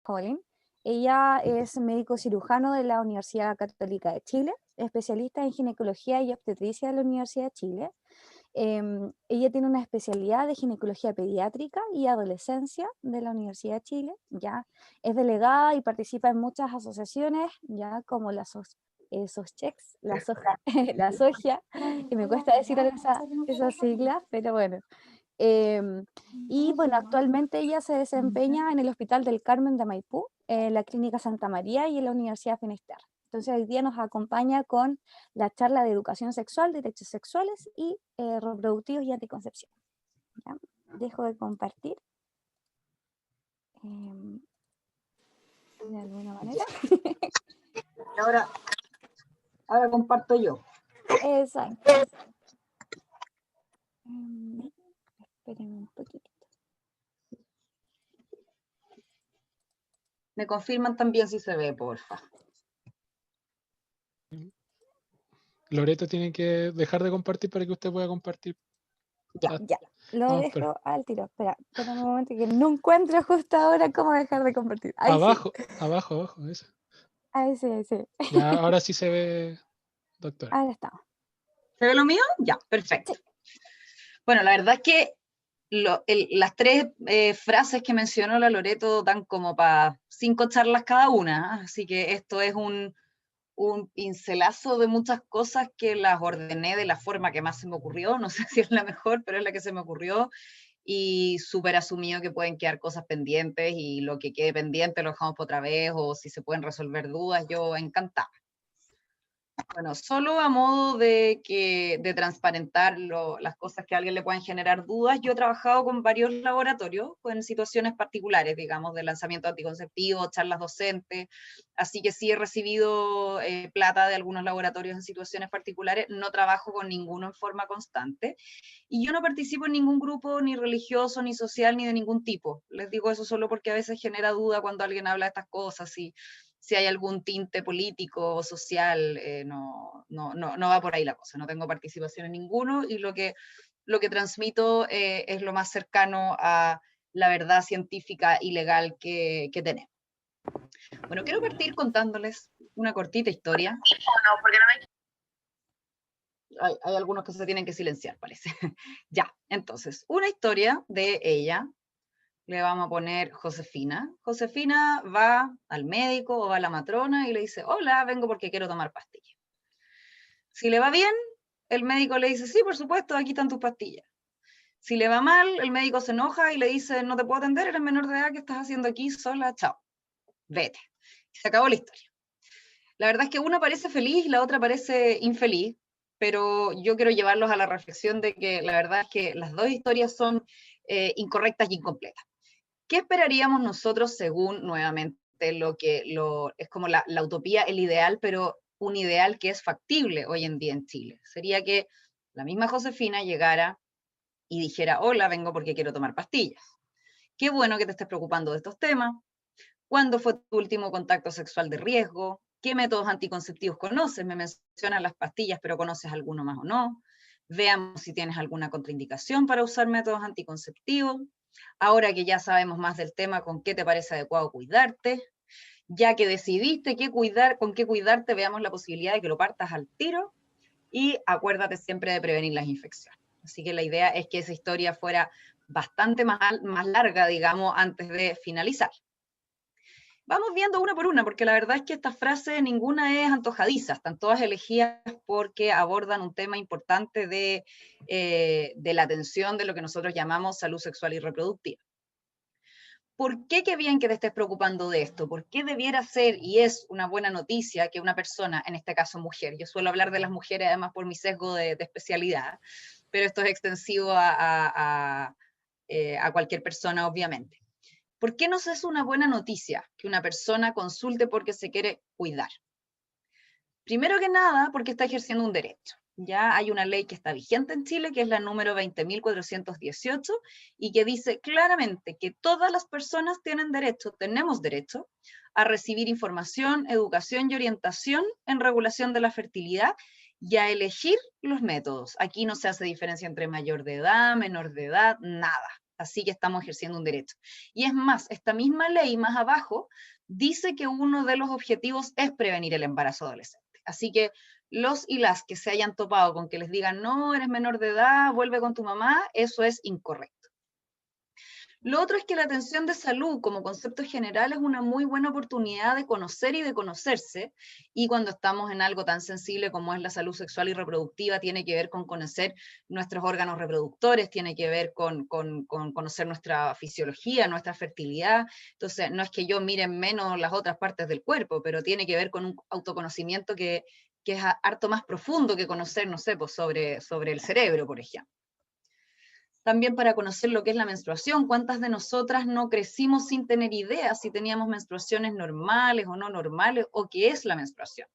Collin. Ella es médico cirujano de la Universidad Católica de Chile, especialista en ginecología y obstetricia de la Universidad de Chile. Ella tiene una especialidad de ginecología pediátrica y adolescencia de la Universidad de Chile, ya es delegada y participa en muchas asociaciones, ya como la SOSCHEX, la SOGIA, y me cuesta decir esas siglas, pero bueno. Y bueno, actualmente ella se desempeña en el Hospital del Carmen de Maipú, en la Clínica Santa María y en la Universidad Finisterre. Entonces hoy día nos acompaña con la charla de educación sexual, derechos sexuales y reproductivos y anticoncepción. ¿Ya? Dejo de compartir. De alguna manera. Ahora comparto yo. Exacto. Espérenme un poquitito. Me confirman también si se ve, porfa. Loreto tiene que dejar de compartir para que usted pueda compartir. Ya, lo dejo al tiro. Espera un momento que no encuentro justo ahora cómo dejar de compartir. Ahí abajo, sí. abajo, eso. Ahí sí. Ya, ahora sí se ve, doctora. Ahora estamos. ¿Se ve lo mío? Ya, perfecto. Sí. Bueno, la verdad es que las tres frases que mencionó la Loreto dan como para 5 charlas cada una, así que esto es un pincelazo de muchas cosas que las ordené de la forma que más se me ocurrió, no sé si es la mejor, pero es la que se me ocurrió, y súper asumido que pueden quedar cosas pendientes, y lo que quede pendiente lo dejamos por otra vez, o si se pueden resolver dudas, yo encantada. Bueno, solo a modo de transparentar las cosas que a alguien le pueden generar dudas, yo he trabajado con varios laboratorios en situaciones particulares, digamos, de lanzamiento anticonceptivo, charlas docentes, así que sí he recibido plata de algunos laboratorios en situaciones particulares, no trabajo con ninguno en forma constante, y yo no participo en ningún grupo, ni religioso, ni social, ni de ningún tipo. Les digo eso solo porque a veces genera duda cuando alguien habla de estas cosas, y si hay algún tinte político o social, no va por ahí la cosa, no tengo participación en ninguno, y lo que transmito es lo más cercano a la verdad científica y legal que tenemos. Bueno, quiero partir contándoles una cortita historia. Hay algunos que se tienen que silenciar, parece. Ya, entonces, una historia de ella. Le vamos a poner Josefina. Josefina va al médico o va a la matrona y le dice, hola, vengo porque quiero tomar pastillas. Si le va bien, el médico le dice, sí, por supuesto, aquí están tus pastillas. Si le va mal, el médico se enoja y le dice, no te puedo atender, eres menor de edad, ¿qué estás haciendo aquí sola? Chao, vete. Se acabó la historia. La verdad es que una parece feliz y la otra parece infeliz, pero yo quiero llevarlos a la reflexión de que la verdad es que las dos historias son incorrectas y incompletas. ¿Qué esperaríamos nosotros según, nuevamente, es como la utopía, el ideal, pero un ideal que es factible hoy en día en Chile? Sería que la misma Josefina llegara y dijera, hola, vengo porque quiero tomar pastillas. Qué bueno que te estés preocupando de estos temas. ¿Cuándo fue tu último contacto sexual de riesgo? ¿Qué métodos anticonceptivos conoces? Me mencionan las pastillas, pero ¿conoces alguno más o no? Veamos si tienes alguna contraindicación para usar métodos anticonceptivos. Ahora que ya sabemos más del tema, ¿con qué te parece adecuado cuidarte? Ya que decidiste con qué cuidarte, veamos la posibilidad de que lo partas al tiro, y acuérdate siempre de prevenir las infecciones. Así que la idea es que esa historia fuera bastante más larga, digamos, antes de finalizar. Vamos viendo una por una, porque la verdad es que estas frases ninguna es antojadiza, están todas elegidas porque abordan un tema importante de la atención de lo que nosotros llamamos salud sexual y reproductiva. ¿Por qué qué bien que te estés preocupando de esto? ¿Por qué debiera ser y es una buena noticia que una persona, en este caso mujer, yo suelo hablar de las mujeres además por mi sesgo de especialidad, pero esto es extensivo a cualquier persona, obviamente. ¿Por qué nos es una buena noticia que una persona consulte porque se quiere cuidar? Primero que nada, porque está ejerciendo un derecho. Ya hay una ley que está vigente en Chile, que es la número 20.418, y que dice claramente que todas las personas tenemos derecho a recibir información, educación y orientación en regulación de la fertilidad y a elegir los métodos. Aquí no se hace diferencia entre mayor de edad, menor de edad, nada. Así que estamos ejerciendo un derecho. Y es más, esta misma ley más abajo dice que uno de los objetivos es prevenir el embarazo adolescente. Así que los y las que se hayan topado con que les digan, no, eres menor de edad, vuelve con tu mamá, eso es incorrecto. Lo otro es que la atención de salud como concepto general es una muy buena oportunidad de conocer y de conocerse, y cuando estamos en algo tan sensible como es la salud sexual y reproductiva, tiene que ver con conocer nuestros órganos reproductores, tiene que ver con conocer nuestra fisiología, nuestra fertilidad. Entonces, no es que yo mire menos las otras partes del cuerpo, pero tiene que ver con un autoconocimiento que es harto más profundo que conocer, no sé, pues sobre el cerebro, por ejemplo. También para conocer lo que es la menstruación, cuántas de nosotras no crecimos sin tener idea si teníamos menstruaciones normales o no normales, o qué es la menstruación.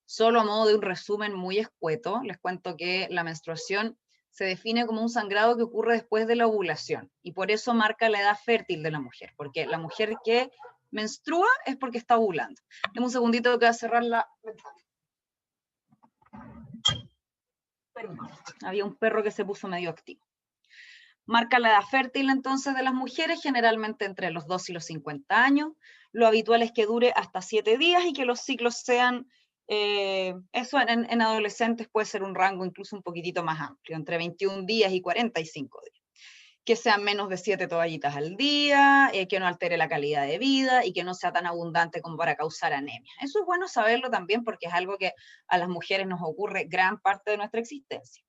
Solo a modo de un resumen muy escueto, les cuento que la menstruación se define como un sangrado que ocurre después de la ovulación, y por eso marca la edad fértil de la mujer, porque la mujer que menstrua es porque está ovulando. Deme un segundito que voy a cerrar la ventana. Perdón, había un perro que se puso medio activo. Marca la edad fértil entonces de las mujeres, generalmente entre los 2 y los 50 años. Lo habitual es que dure hasta 7 días y que los ciclos sean, eso en adolescentes puede ser un rango incluso un poquitito más amplio, entre 21 días y 45 días. Que sean menos de 7 toallitas al día, que no altere la calidad de vida y que no sea tan abundante como para causar anemia. Eso es bueno saberlo también porque es algo que a las mujeres nos ocurre gran parte de nuestra existencia.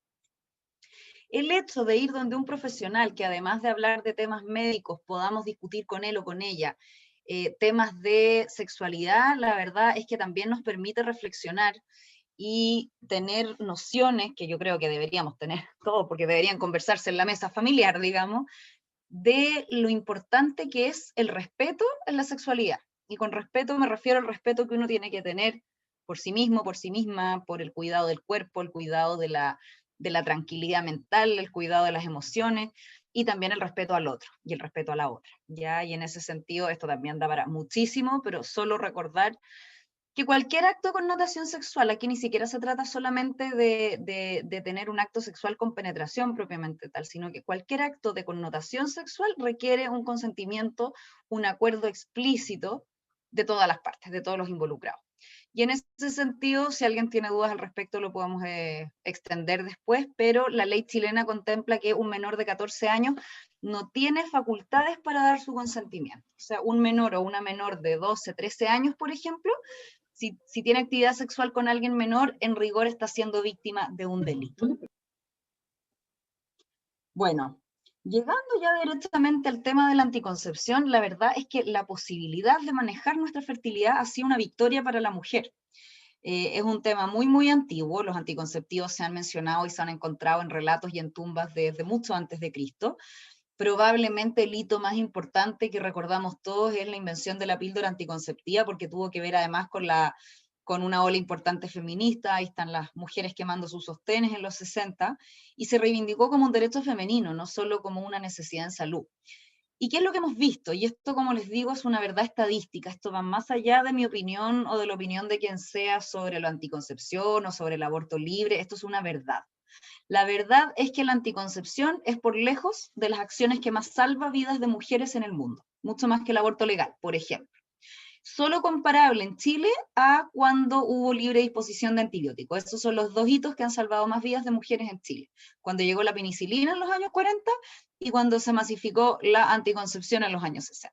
El hecho de ir donde un profesional que además de hablar de temas médicos podamos discutir con él o con ella temas de sexualidad, la verdad es que también nos permite reflexionar y tener nociones, que yo creo que deberíamos tener todos, porque deberían conversarse en la mesa familiar, digamos, de lo importante que es el respeto en la sexualidad. Y con respeto me refiero al respeto que uno tiene que tener por sí mismo, por sí misma, por el cuidado del cuerpo, el cuidado de la tranquilidad mental, el cuidado de las emociones, y también el respeto al otro y el respeto a la otra, ¿ya? Y en ese sentido esto también da para muchísimo, pero solo recordar que cualquier acto de connotación sexual, aquí ni siquiera se trata solamente de tener un acto sexual con penetración propiamente tal, sino que cualquier acto de connotación sexual requiere un consentimiento, un acuerdo explícito de todas las partes, de todos los involucrados. Y en ese sentido, si alguien tiene dudas al respecto, lo podemos extender después, pero la ley chilena contempla que un menor de 14 años no tiene facultades para dar su consentimiento. O sea, un menor o una menor de 12, 13 años, por ejemplo, si tiene actividad sexual con alguien menor, en rigor está siendo víctima de un delito. Bueno, llegando ya directamente al tema de la anticoncepción, la verdad es que la posibilidad de manejar nuestra fertilidad ha sido una victoria para la mujer. Es un tema muy, muy antiguo. Los anticonceptivos se han mencionado y se han encontrado en relatos y en tumbas desde mucho antes de Cristo. Probablemente el hito más importante que recordamos todos es la invención de la píldora anticonceptiva, porque tuvo que ver además con una ola importante feminista. Ahí están las mujeres quemando sus sostenes en los 60, y se reivindicó como un derecho femenino, no solo como una necesidad en salud. ¿Y qué es lo que hemos visto? Y esto, como les digo, es una verdad estadística. Esto va más allá de mi opinión o de la opinión de quien sea sobre la anticoncepción o sobre el aborto libre. Esto es una verdad. La verdad es que la anticoncepción es por lejos de las acciones que más salva vidas de mujeres en el mundo, mucho más que el aborto legal, por ejemplo. Solo comparable en Chile a cuando hubo libre disposición de antibióticos. Estos son los dos hitos que han salvado más vidas de mujeres en Chile. Cuando llegó la penicilina en los años 40 y cuando se masificó la anticoncepción en los años 60.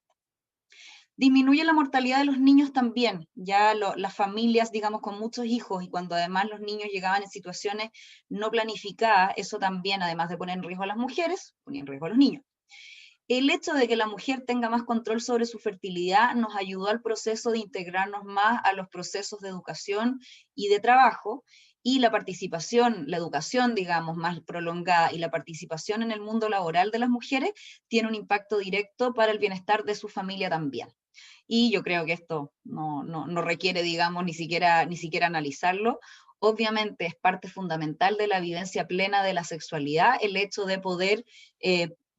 Disminuye la mortalidad de los niños también, ya las familias, digamos, con muchos hijos, y cuando además los niños llegaban en situaciones no planificadas, eso también, además de poner en riesgo a las mujeres, ponía en riesgo a los niños. El hecho de que la mujer tenga más control sobre su fertilidad nos ayudó al proceso de integrarnos más a los procesos de educación y de trabajo, y la participación, la educación, digamos, más prolongada y la participación en el mundo laboral de las mujeres tiene un impacto directo para el bienestar de su familia también. Y yo creo que esto no requiere, digamos, ni siquiera analizarlo. Obviamente es parte fundamental de la vivencia plena de la sexualidad el hecho de poder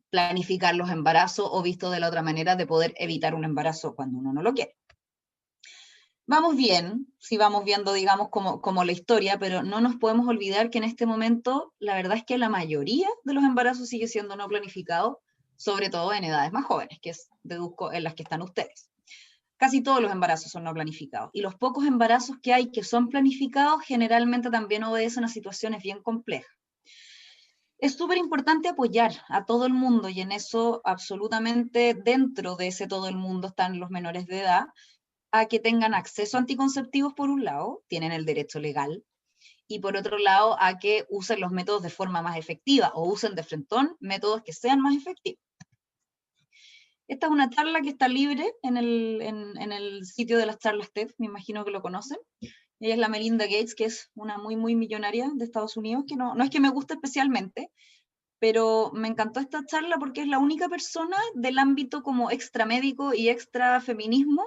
planificar los embarazos, o visto de la otra manera, de poder evitar un embarazo cuando uno no lo quiere. Vamos bien, si vamos viendo, digamos, como la historia, pero no nos podemos olvidar que en este momento la verdad es que la mayoría de los embarazos sigue siendo no planificado, sobre todo en edades más jóvenes, que es, deduzco, en las que están ustedes. Casi todos los embarazos son no planificados, y los pocos embarazos que hay que son planificados generalmente también obedecen a situaciones bien complejas. Es súper importante apoyar a todo el mundo, y en eso absolutamente dentro de ese todo el mundo están los menores de edad, a que tengan acceso a anticonceptivos por un lado, tienen el derecho legal, y por otro lado a que usen los métodos de forma más efectiva, o usen de frentón métodos que sean más efectivos. Esta es una charla que está libre en el sitio de las charlas TED, me imagino que lo conocen. Ella es la Melinda Gates, que es una muy, muy millonaria de Estados Unidos, que no es que me guste especialmente, pero me encantó esta charla porque es la única persona del ámbito como extramédico y extra feminismo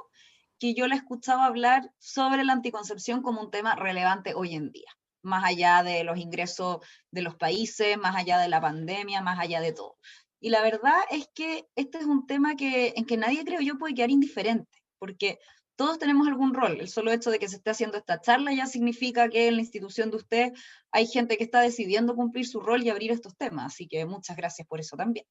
que yo la he escuchado hablar sobre la anticoncepción como un tema relevante hoy en día, más allá de los ingresos de los países, más allá de la pandemia, más allá de todo. Y la verdad es que este es un tema en que nadie, creo yo, puede quedar indiferente, porque todos tenemos algún rol. El solo hecho de que se esté haciendo esta charla ya significa que en la institución de usted hay gente que está decidiendo cumplir su rol y abrir estos temas, así que muchas gracias por eso también.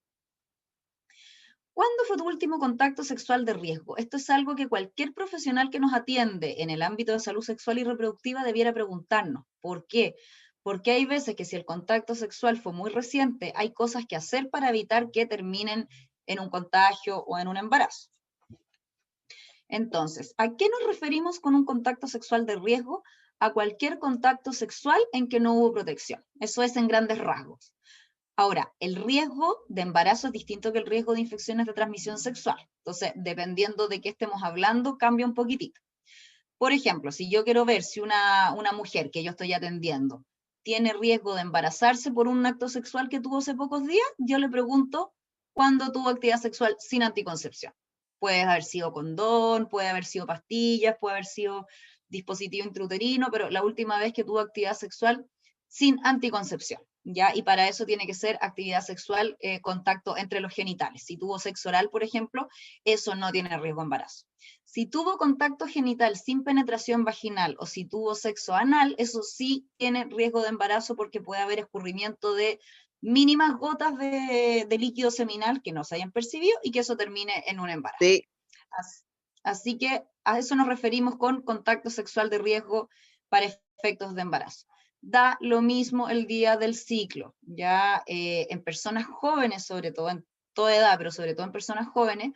¿Cuándo fue tu último contacto sexual de riesgo? Esto es algo que cualquier profesional que nos atiende en el ámbito de salud sexual y reproductiva debiera preguntarnos. ¿Por qué? Porque hay veces que si el contacto sexual fue muy reciente, hay cosas que hacer para evitar que terminen en un contagio o en un embarazo. Entonces, ¿a qué nos referimos con un contacto sexual de riesgo? A cualquier contacto sexual en que no hubo protección. Eso es en grandes rasgos. Ahora, el riesgo de embarazo es distinto que el riesgo de infecciones de transmisión sexual. Entonces, dependiendo de qué estemos hablando, cambia un poquitito. Por ejemplo, si yo quiero ver si una mujer que yo estoy atendiendo tiene riesgo de embarazarse por un acto sexual que tuvo hace pocos días, yo le pregunto cuándo tuvo actividad sexual sin anticoncepción. Puede haber sido condón, puede haber sido pastillas, puede haber sido dispositivo intrauterino, pero la última vez que tuvo actividad sexual sin anticoncepción, ¿ya? Y para eso tiene que ser actividad sexual, contacto entre los genitales. Si tuvo sexo oral, por ejemplo, eso no tiene riesgo de embarazo. Si tuvo contacto genital sin penetración vaginal o si tuvo sexo anal, eso sí tiene riesgo de embarazo porque puede haber escurrimiento de mínimas gotas de líquido seminal que no se hayan percibido y que eso termine en un embarazo. Sí. Así que a eso nos referimos con contacto sexual de riesgo para efectos de embarazo. Da lo mismo el día del ciclo, ya en personas jóvenes, sobre todo en toda edad, pero sobre todo en personas jóvenes,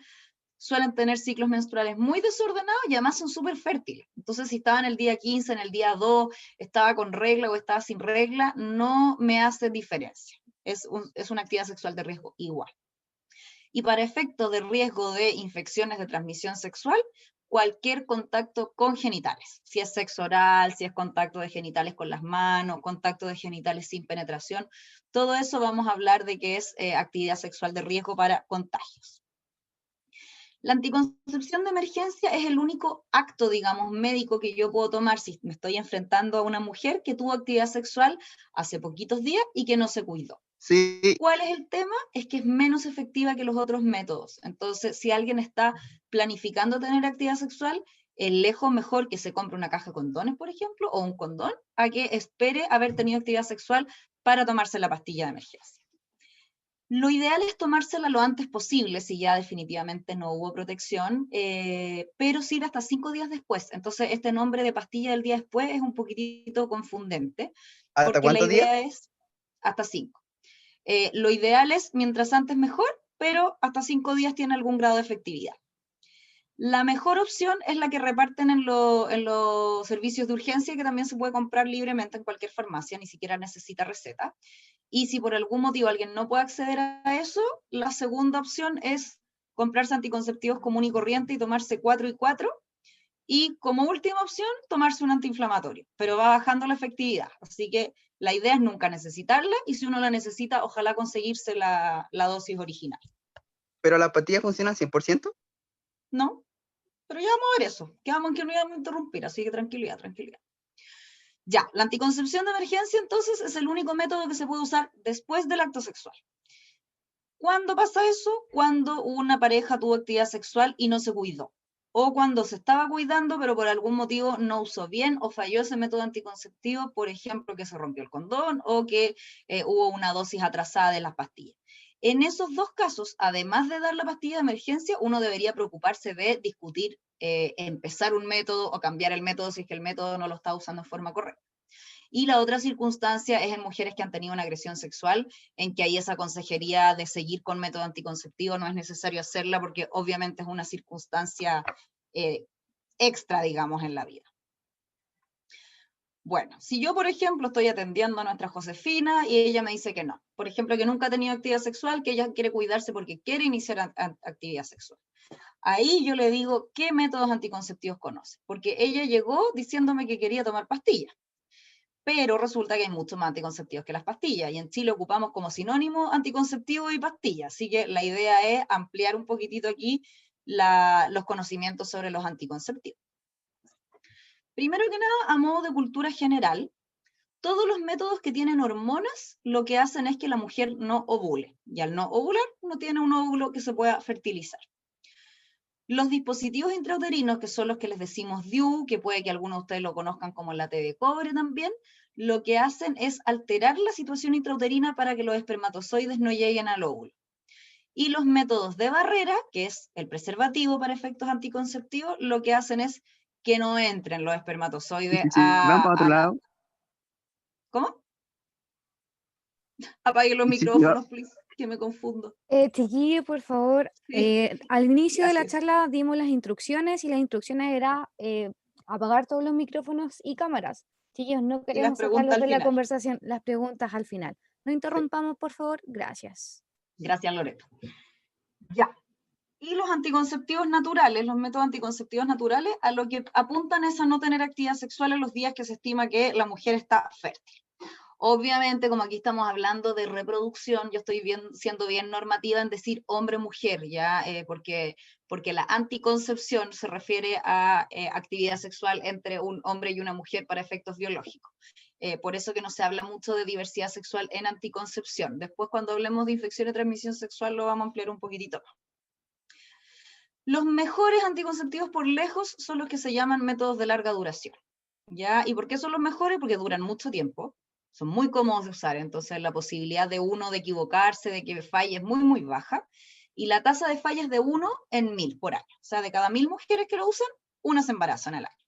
suelen tener ciclos menstruales muy desordenados y además son súper fértiles. Entonces, si estaba en el día 15, en el día 2, estaba con regla o estaba sin regla, no me hace diferencia. Es una actividad sexual de riesgo igual. Y para efecto de riesgo de infecciones de transmisión sexual, cualquier contacto con genitales. Si es sexo oral, si es contacto de genitales con las manos, contacto de genitales sin penetración, todo eso vamos a hablar de que es actividad sexual de riesgo para contagios. La anticoncepción de emergencia es el único acto, digamos, médico que yo puedo tomar si me estoy enfrentando a una mujer que tuvo actividad sexual hace poquitos días y que no se cuidó. Sí. ¿Cuál es el tema? Es que es menos efectiva que los otros métodos. Entonces, si alguien está planificando tener actividad sexual, es lejos mejor que se compre una caja de condones, por ejemplo, o un condón, a que espere haber tenido actividad sexual para tomarse la pastilla de emergencia. Lo ideal es tomársela lo antes posible, si ya definitivamente no hubo protección, pero sí hasta 5 días después. Entonces, este nombre de pastilla del día después es un poquitito confundente. ¿Hasta cuántos días? La idea es hasta 5. Lo ideal es mientras antes mejor, pero hasta 5 días tiene algún grado de efectividad. La mejor opción es la que reparten en los servicios de urgencia, que también se puede comprar libremente en cualquier farmacia, ni siquiera necesita receta. Y si por algún motivo alguien no puede acceder a eso, la segunda opción es comprarse anticonceptivos común y corriente y tomarse 4 y 4. Y como última opción, tomarse un antiinflamatorio, pero va bajando la efectividad. Así que la idea es nunca necesitarla, y si uno la necesita, ojalá conseguirse la dosis original. ¿Pero las pastillas funcionan 100%? No, pero ya vamos a ver eso. Quedamos en que no íbamos a interrumpir, así que tranquilidad, tranquilidad. Ya, la anticoncepción de emergencia entonces es el único método que se puede usar después del acto sexual. ¿Cuándo pasa eso? Cuando una pareja tuvo actividad sexual y no se cuidó. O cuando se estaba cuidando, pero por algún motivo no usó bien o falló ese método anticonceptivo, por ejemplo, que se rompió el condón o que hubo una dosis atrasada de las pastillas. En esos dos casos, además de dar la pastilla de emergencia, uno debería preocuparse de discutir, empezar un método o cambiar el método si es que el método no lo está usando de forma correcta. Y la otra circunstancia es en mujeres que han tenido una agresión sexual, en que ahí esa consejería de seguir con método anticonceptivo no es necesario hacerla porque obviamente es una circunstancia extra, digamos, en la vida. Bueno, si yo, por ejemplo, estoy atendiendo a nuestra Josefina y ella me dice que no, por ejemplo, que nunca ha tenido actividad sexual, que ella quiere cuidarse porque quiere iniciar actividad sexual. Ahí yo le digo, ¿qué métodos anticonceptivos conoce? Porque ella llegó diciéndome que quería tomar pastillas, pero resulta que hay muchos más anticonceptivos que las pastillas, y en Chile ocupamos como sinónimo anticonceptivo y pastilla, así que la idea es ampliar un poquitito aquí los conocimientos sobre los anticonceptivos. Primero que nada, a modo de cultura general, todos los métodos que tienen hormonas lo que hacen es que la mujer no ovule, y al no ovular no tiene un óvulo que se pueda fertilizar. Los dispositivos intrauterinos, que son los que les decimos DIU, que puede que algunos de ustedes lo conozcan como la T de cobre también, lo que hacen es alterar la situación intrauterina para que los espermatozoides no lleguen al óvulo. Y los métodos de barrera, que es el preservativo para efectos anticonceptivos, lo que hacen es que no entren los espermatozoides Van para otro lado. ¿Cómo? Apaguen los micrófonos, please, que me confundo. Chiquillo, por favor, Sí, al inicio de la gracias. charla dimos las instrucciones y las instrucciones era apagar todos los micrófonos y cámaras. Chiquillos, no Y las queremos preguntas sacarlos al de la final. conversación, las preguntas al final. No Sí. interrumpamos, por favor, gracias. Gracias, Loreto. Ya. Y los anticonceptivos naturales, los métodos anticonceptivos naturales, a lo que apuntan es a no tener actividad sexual en los días que se estima que la mujer está fértil. Obviamente, como aquí estamos hablando de reproducción, yo estoy siendo bien normativa en decir hombre-mujer, ¿ya? Porque la anticoncepción se refiere a actividad sexual entre un hombre y una mujer para efectos biológicos. Por eso que no se habla mucho de diversidad sexual en anticoncepción. Después, cuando hablemos de infección de transmisión sexual, lo vamos a ampliar un poquitito más. Los mejores anticonceptivos por lejos son los que se llaman métodos de larga duración, ¿ya? ¿Y por qué son los mejores? Porque duran mucho tiempo, son muy cómodos de usar, entonces la posibilidad de uno de equivocarse, de que falle es muy, muy baja, y la tasa de falla es de 1 en 1000 por año, o sea, de cada 1000 mujeres que lo usan, una se embarazan al año.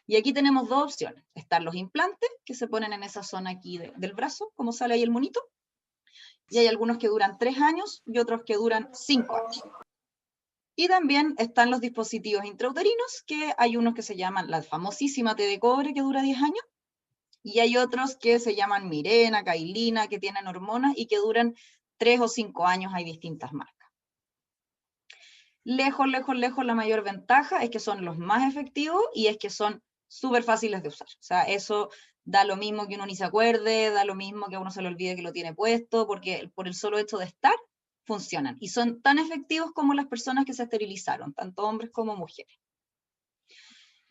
Y aquí tenemos dos opciones, están los implantes, que se ponen en esa zona aquí del brazo, como sale ahí el monito, y hay algunos que duran 3 años y otros que duran 5 años. Y también están los dispositivos intrauterinos, que hay unos que se llaman la famosísima T de cobre, que dura 10 años, y hay otros que se llaman Mirena, Cailina, que tienen hormonas y que duran 3 o 5 años, hay distintas marcas. Lejos, lejos, lejos, la mayor ventaja es que son los más efectivos y es que son súper fáciles de usar. O sea, eso da lo mismo que uno ni se acuerde, da lo mismo que a uno se le olvide que lo tiene puesto, porque por el solo hecho de estar, funcionan. Y son tan efectivos como las personas que se esterilizaron, tanto hombres como mujeres.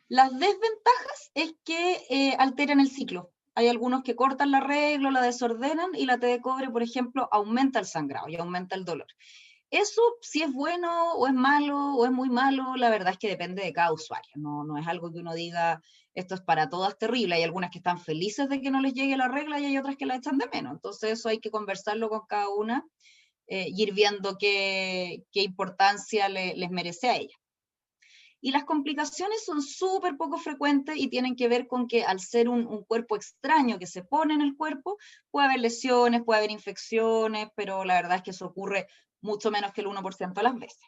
Las desventajas es que alteran el ciclo. Hay algunos que cortan la regla, la desordenan, y la T de cobre, por ejemplo, aumenta el sangrado y aumenta el dolor. Eso, si es bueno o es malo o es muy malo, la verdad es que depende de cada usuario. No es algo que uno diga, esto es para todas terrible. Hay algunas que están felices de que no les llegue la regla y hay otras que la echan de menos. Entonces eso hay que conversarlo con cada una y ir viendo qué importancia les merece a ella. Y las complicaciones son súper poco frecuentes y tienen que ver con que al ser un cuerpo extraño que se pone en el cuerpo, puede haber lesiones, puede haber infecciones, pero la verdad es que eso ocurre mucho menos que el 1% de las veces.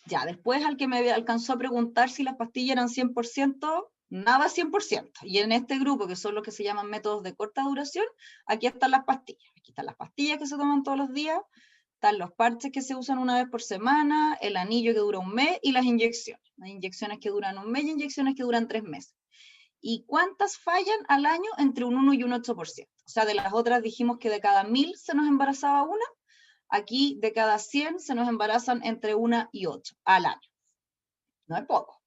Ya, después al que me alcanzó a preguntar si las pastillas eran 100%, nada 100%. Y en este grupo, que son los que se llaman métodos de corta duración, aquí están las pastillas. Aquí están las pastillas que se toman todos los días, están los parches que se usan una vez por semana, el anillo que dura un mes y las inyecciones. Hay inyecciones que duran un mes y inyecciones que duran 3 meses. ¿Y cuántas fallan al año? Entre un 1 y un 8%. O sea, de las otras dijimos que de cada 1000 se nos embarazaba una, aquí de cada 100 se nos embarazan entre 1 y 8 al año. No es poco.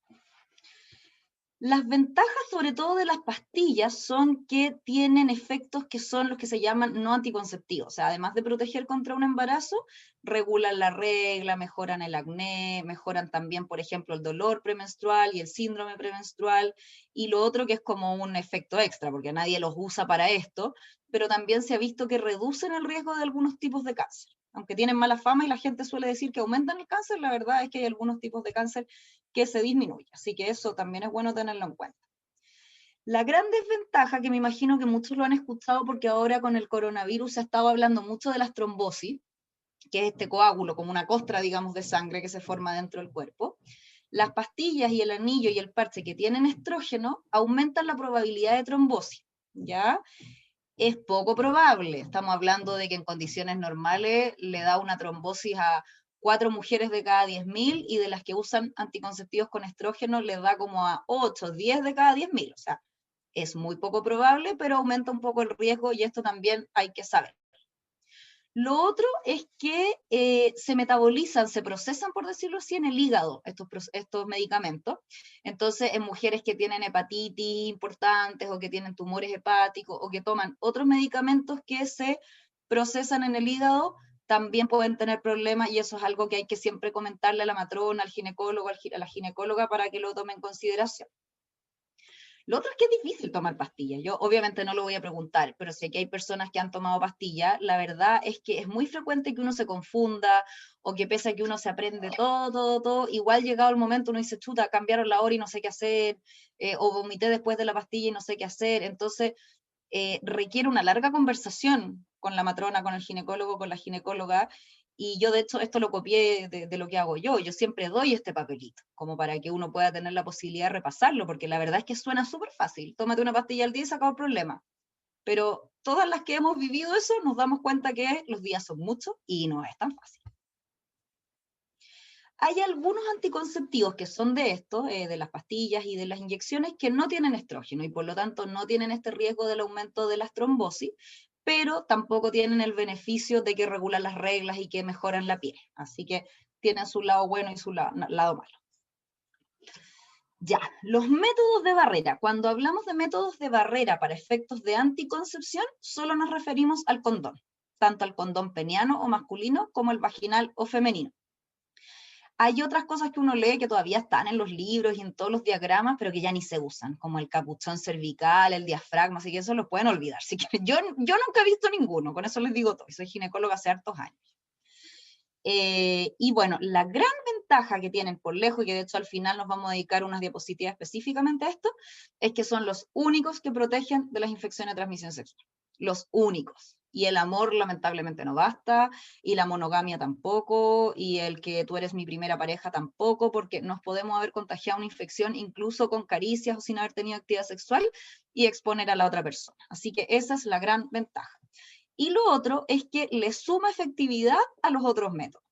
Las ventajas, sobre todo de las pastillas, son que tienen efectos que son los que se llaman no anticonceptivos. O sea, además de proteger contra un embarazo, regulan la regla, mejoran el acné, mejoran también, por ejemplo, el dolor premenstrual y el síndrome premenstrual. Y lo otro que es como un efecto extra, porque nadie los usa para esto, pero también se ha visto que reducen el riesgo de algunos tipos de cáncer. Aunque tienen mala fama y la gente suele decir que aumentan el cáncer, la verdad es que hay algunos tipos de cáncer que se disminuye. Así que eso también es bueno tenerlo en cuenta. La gran desventaja, que me imagino que muchos lo han escuchado porque ahora con el coronavirus se ha estado hablando mucho de las trombosis, que es este coágulo, como una costra, digamos, de sangre que se forma dentro del cuerpo. Las pastillas y el anillo y el parche que tienen estrógeno aumentan la probabilidad de trombosis, ¿ya? Es poco probable. Estamos hablando de que en condiciones normales le da una trombosis a 4 mujeres de cada 10.000 y de las que usan anticonceptivos con estrógeno les da como a 8, 10 de cada 10.000. O sea, es muy poco probable, pero aumenta un poco el riesgo y esto también hay que saber. Lo otro es que se metabolizan, se procesan, por decirlo así, en el hígado estos medicamentos. Entonces, en mujeres que tienen hepatitis importantes o que tienen tumores hepáticos o que toman otros medicamentos que se procesan en el hígado, también pueden tener problemas y eso es algo que hay que siempre comentarle a la matrona, al ginecólogo, a la ginecóloga para que lo tome en consideración. Lo otro es que es difícil tomar pastillas. Yo obviamente no lo voy a preguntar, pero sé que hay personas que han tomado pastillas. La verdad es que es muy frecuente que uno se confunda o que pese a que uno se aprende todo, igual llegado el momento uno dice, chuta, cambiaron la hora y no sé qué hacer, o vomité después de la pastilla y no sé qué hacer. Entonces requiere una larga conversación con la matrona, con el ginecólogo, con la ginecóloga, y yo de hecho esto lo copié de lo que hago yo siempre doy este papelito, como para que uno pueda tener la posibilidad de repasarlo, porque la verdad es que suena súper fácil, tómate una pastilla al día y se acabó el problema, pero todas las que hemos vivido eso nos damos cuenta que los días son muchos y no es tan fácil. Hay algunos anticonceptivos que son de esto, de las pastillas y de las inyecciones, que no tienen estrógeno y por lo tanto no tienen este riesgo del aumento de las trombosis, pero tampoco tienen el beneficio de que regulan las reglas y que mejoran la piel. Así que tienen su lado bueno y su lado malo. Ya, los métodos de barrera. Cuando hablamos de métodos de barrera para efectos de anticoncepción, solo nos referimos al condón, tanto al condón peniano o masculino como el vaginal o femenino. Hay otras cosas que uno lee que todavía están en los libros y en todos los diagramas, pero que ya ni se usan, como el capuchón cervical, el diafragma, así que eso lo pueden olvidar. Así que yo nunca he visto ninguno, con eso les digo todo, soy ginecóloga hace hartos años. Y bueno, la gran ventaja que tienen por lejos, y que de hecho al final nos vamos a dedicar unas diapositivas específicamente a esto, es que son los únicos que protegen de las infecciones de transmisión sexual. Los únicos. Y el amor lamentablemente no basta, y la monogamia tampoco, y el que tú eres mi primera pareja tampoco, porque nos podemos haber contagiado una infección incluso con caricias o sin haber tenido actividad sexual y exponer a la otra persona. Así que esa es la gran ventaja. Y lo otro es que le suma efectividad a los otros métodos.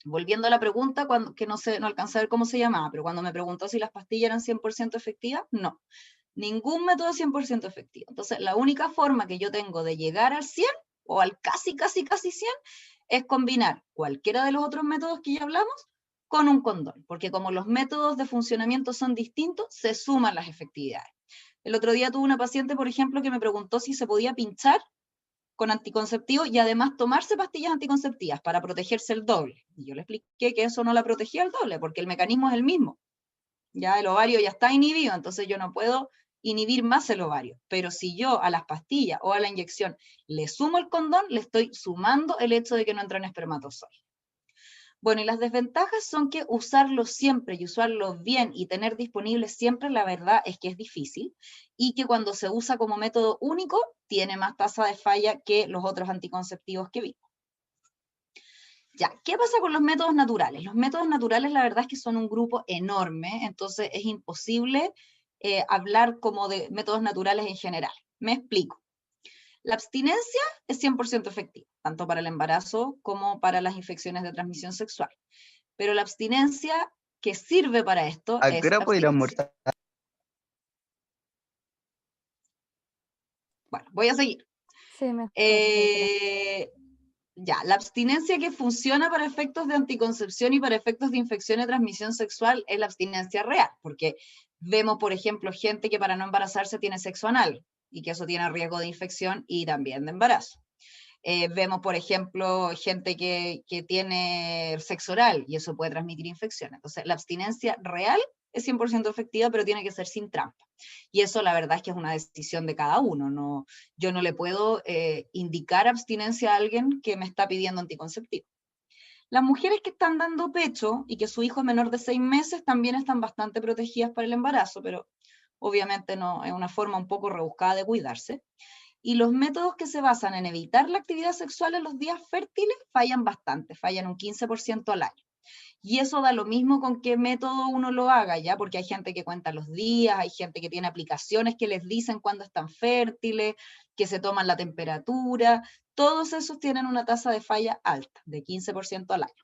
Volviendo a la pregunta, que no alcancé a ver cómo se llamaba, pero cuando me preguntó si las pastillas eran 100% efectivas, no. Ningún método es 100% efectivo. Entonces, la única forma que yo tengo de llegar al 100 o al casi 100 es combinar cualquiera de los otros métodos que ya hablamos con un condón, porque como los métodos de funcionamiento son distintos, se suman las efectividades. El otro día tuve una paciente, por ejemplo, que me preguntó si se podía pinchar con anticonceptivos y además tomarse pastillas anticonceptivas para protegerse el doble. Y yo le expliqué que eso no la protegía el doble, porque el mecanismo es el mismo. Ya el ovario ya está inhibido, entonces yo no puedo inhibir más el ovario. Pero si yo a las pastillas o a la inyección le sumo el condón, le estoy sumando el hecho de que no entran espermatozoides. Bueno, y las desventajas son que usarlo siempre y usarlo bien y tener disponible siempre, la verdad es que es difícil, y que cuando se usa como método único, tiene más tasa de falla que los otros anticonceptivos que vimos. Ya, ¿qué pasa con los métodos naturales? Los métodos naturales, la verdad es que son un grupo enorme, entonces es imposible hablar como de métodos naturales en general. Me explico. La abstinencia es 100% efectiva, tanto para el embarazo como para las infecciones de transmisión sexual. Pero la abstinencia que sirve para esto ¿A qué es hora puedo ir a abstinencia. almorzar? Bueno, voy a seguir. Sí, mejor, Nicolás. Ya, la abstinencia que funciona para efectos de anticoncepción y para efectos de infección de transmisión sexual es la abstinencia real, porque vemos, por ejemplo, gente que para no embarazarse tiene sexo anal, y que eso tiene riesgo de infección y también de embarazo. Vemos, por ejemplo, gente que tiene sexo oral, y eso puede transmitir infecciones. Entonces, la abstinencia real es 100% efectiva, pero tiene que ser sin trampa. Y eso la verdad es que es una decisión de cada uno. No, yo no le puedo indicar abstinencia a alguien que me está pidiendo anticonceptivo. Las mujeres que están dando pecho y que su hijo es menor de 6 meses también están bastante protegidas para el embarazo, pero obviamente no, es una forma un poco rebuscada de cuidarse. Y los métodos que se basan en evitar la actividad sexual en los días fértiles fallan bastante, fallan un 15% al año. Y eso da lo mismo con qué método uno lo haga, ¿ya? Porque hay gente que cuenta los días, hay gente que tiene aplicaciones que les dicen cuándo están fértiles, que se toman la temperatura, todos esos tienen una tasa de falla alta, de 15% al año.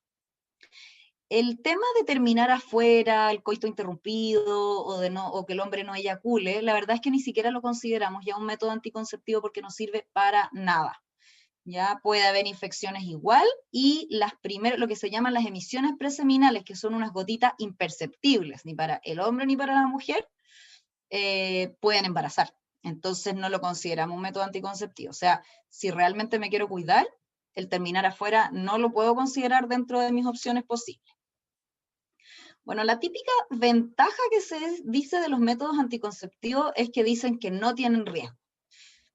El tema de terminar afuera, el coito interrumpido, o que el hombre no eyacule, la verdad es que ni siquiera lo consideramos ya un método anticonceptivo porque no sirve para nada. Ya puede haber infecciones igual, y lo que se llaman las emisiones preseminales, que son unas gotitas imperceptibles, ni para el hombre ni para la mujer, pueden embarazar. Entonces no lo consideramos un método anticonceptivo. O sea, si realmente me quiero cuidar, el terminar afuera no lo puedo considerar dentro de mis opciones posibles. Bueno, la típica ventaja que se dice de los métodos anticonceptivos es que dicen que no tienen riesgo.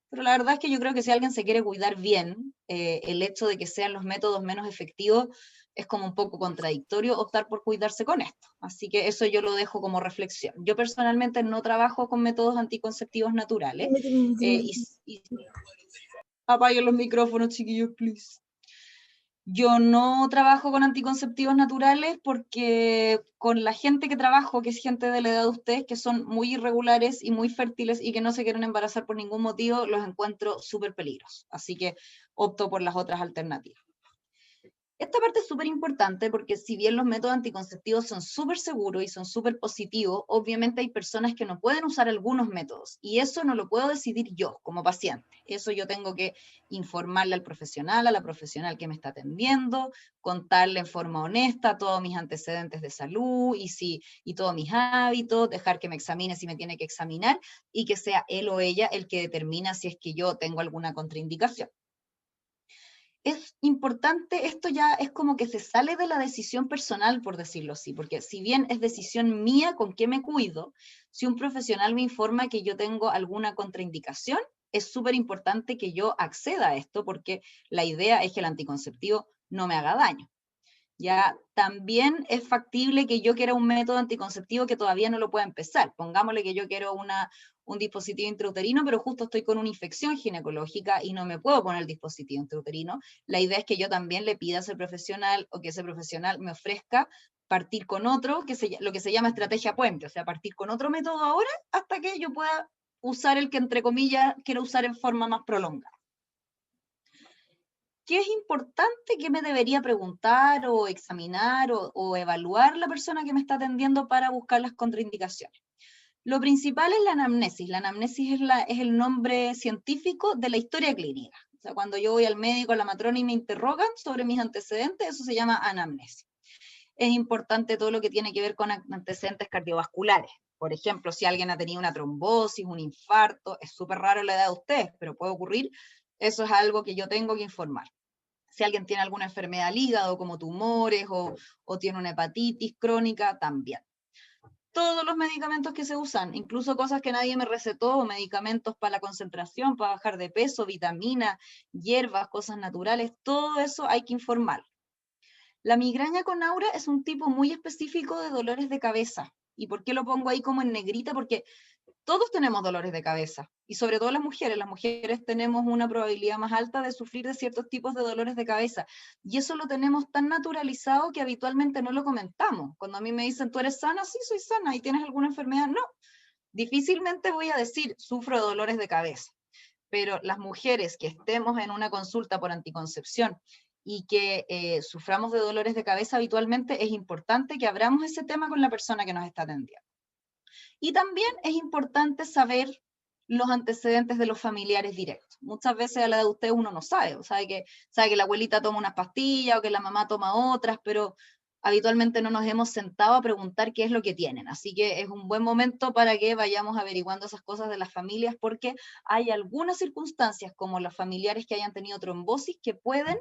Pero la verdad es que yo creo que si alguien se quiere cuidar bien, el hecho de que sean los métodos menos efectivos es como un poco contradictorio optar por cuidarse con esto. Así que eso yo lo dejo como reflexión. Yo personalmente no trabajo con métodos anticonceptivos naturales. Apaguen los micrófonos, chiquillos, please. Yo no trabajo con anticonceptivos naturales porque con la gente que trabajo, que es gente de la edad de ustedes, que son muy irregulares y muy fértiles y que no se quieren embarazar por ningún motivo, los encuentro súper peligrosos. Así que opto por las otras alternativas. Esta parte es súper importante porque si bien los métodos anticonceptivos son súper seguros y son súper positivos, obviamente hay personas que no pueden usar algunos métodos, y eso no lo puedo decidir yo como paciente. Eso yo tengo que informarle al profesional, a la profesional que me está atendiendo, contarle en forma honesta todos mis antecedentes de salud y todos mis hábitos, dejar que me examine si me tiene que examinar, y que sea él o ella el que determina si es que yo tengo alguna contraindicación. Es importante, esto ya es como que se sale de la decisión personal, por decirlo así, porque si bien es decisión mía con qué me cuido, si un profesional me informa que yo tengo alguna contraindicación, es súper importante que yo acceda a esto, porque la idea es que el anticonceptivo no me haga daño. Ya también es factible que yo quiera un método anticonceptivo que todavía no lo pueda empezar. Pongámosle que yo quiero un dispositivo intrauterino, pero justo estoy con una infección ginecológica y no me puedo poner el dispositivo intrauterino. La idea es que yo también le pida a ese profesional, o que ese profesional me ofrezca partir con otro, lo que se llama estrategia puente, o sea, partir con otro método ahora hasta que yo pueda usar el que, entre comillas, quiero usar en forma más prolongada. ¿Qué es importante? ¿Qué me debería preguntar o examinar o evaluar la persona que me está atendiendo para buscar las contraindicaciones? Lo principal es la anamnesis. La anamnesis es el nombre científico de la historia clínica. O sea, cuando yo voy al médico, a la matrona, y me interrogan sobre mis antecedentes, eso se llama anamnesis. Es importante todo lo que tiene que ver con antecedentes cardiovasculares. Por ejemplo, si alguien ha tenido una trombosis, un infarto, es súper raro la edad de ustedes, pero puede ocurrir. Eso es algo que yo tengo que informar. Si alguien tiene alguna enfermedad al hígado, como tumores, o tiene una hepatitis crónica, también. Todos los medicamentos que se usan, incluso cosas que nadie me recetó, medicamentos para la concentración, para bajar de peso, vitaminas, hierbas, cosas naturales, todo eso hay que informar. La migraña con aura es un tipo muy específico de dolores de cabeza. ¿Y por qué lo pongo ahí como en negrita? Porque todos tenemos dolores de cabeza, y sobre todo las mujeres tenemos una probabilidad más alta de sufrir de ciertos tipos de dolores de cabeza, y eso lo tenemos tan naturalizado que habitualmente no lo comentamos. Cuando a mí me dicen, ¿tú eres sana? Sí, soy sana. ¿Y tienes alguna enfermedad? No. Difícilmente voy a decir, sufro de dolores de cabeza, pero las mujeres que estemos en una consulta por anticoncepción y que suframos de dolores de cabeza habitualmente, es importante que abramos ese tema con la persona que nos está atendiendo. Y también es importante saber los antecedentes de los familiares directos. Muchas veces a la edad de usted uno no sabe, o sabe que la abuelita toma unas pastillas o que la mamá toma otras, pero habitualmente no nos hemos sentado a preguntar qué es lo que tienen. Así que es un buen momento para que vayamos averiguando esas cosas de las familias, porque hay algunas circunstancias, como los familiares que hayan tenido trombosis, que pueden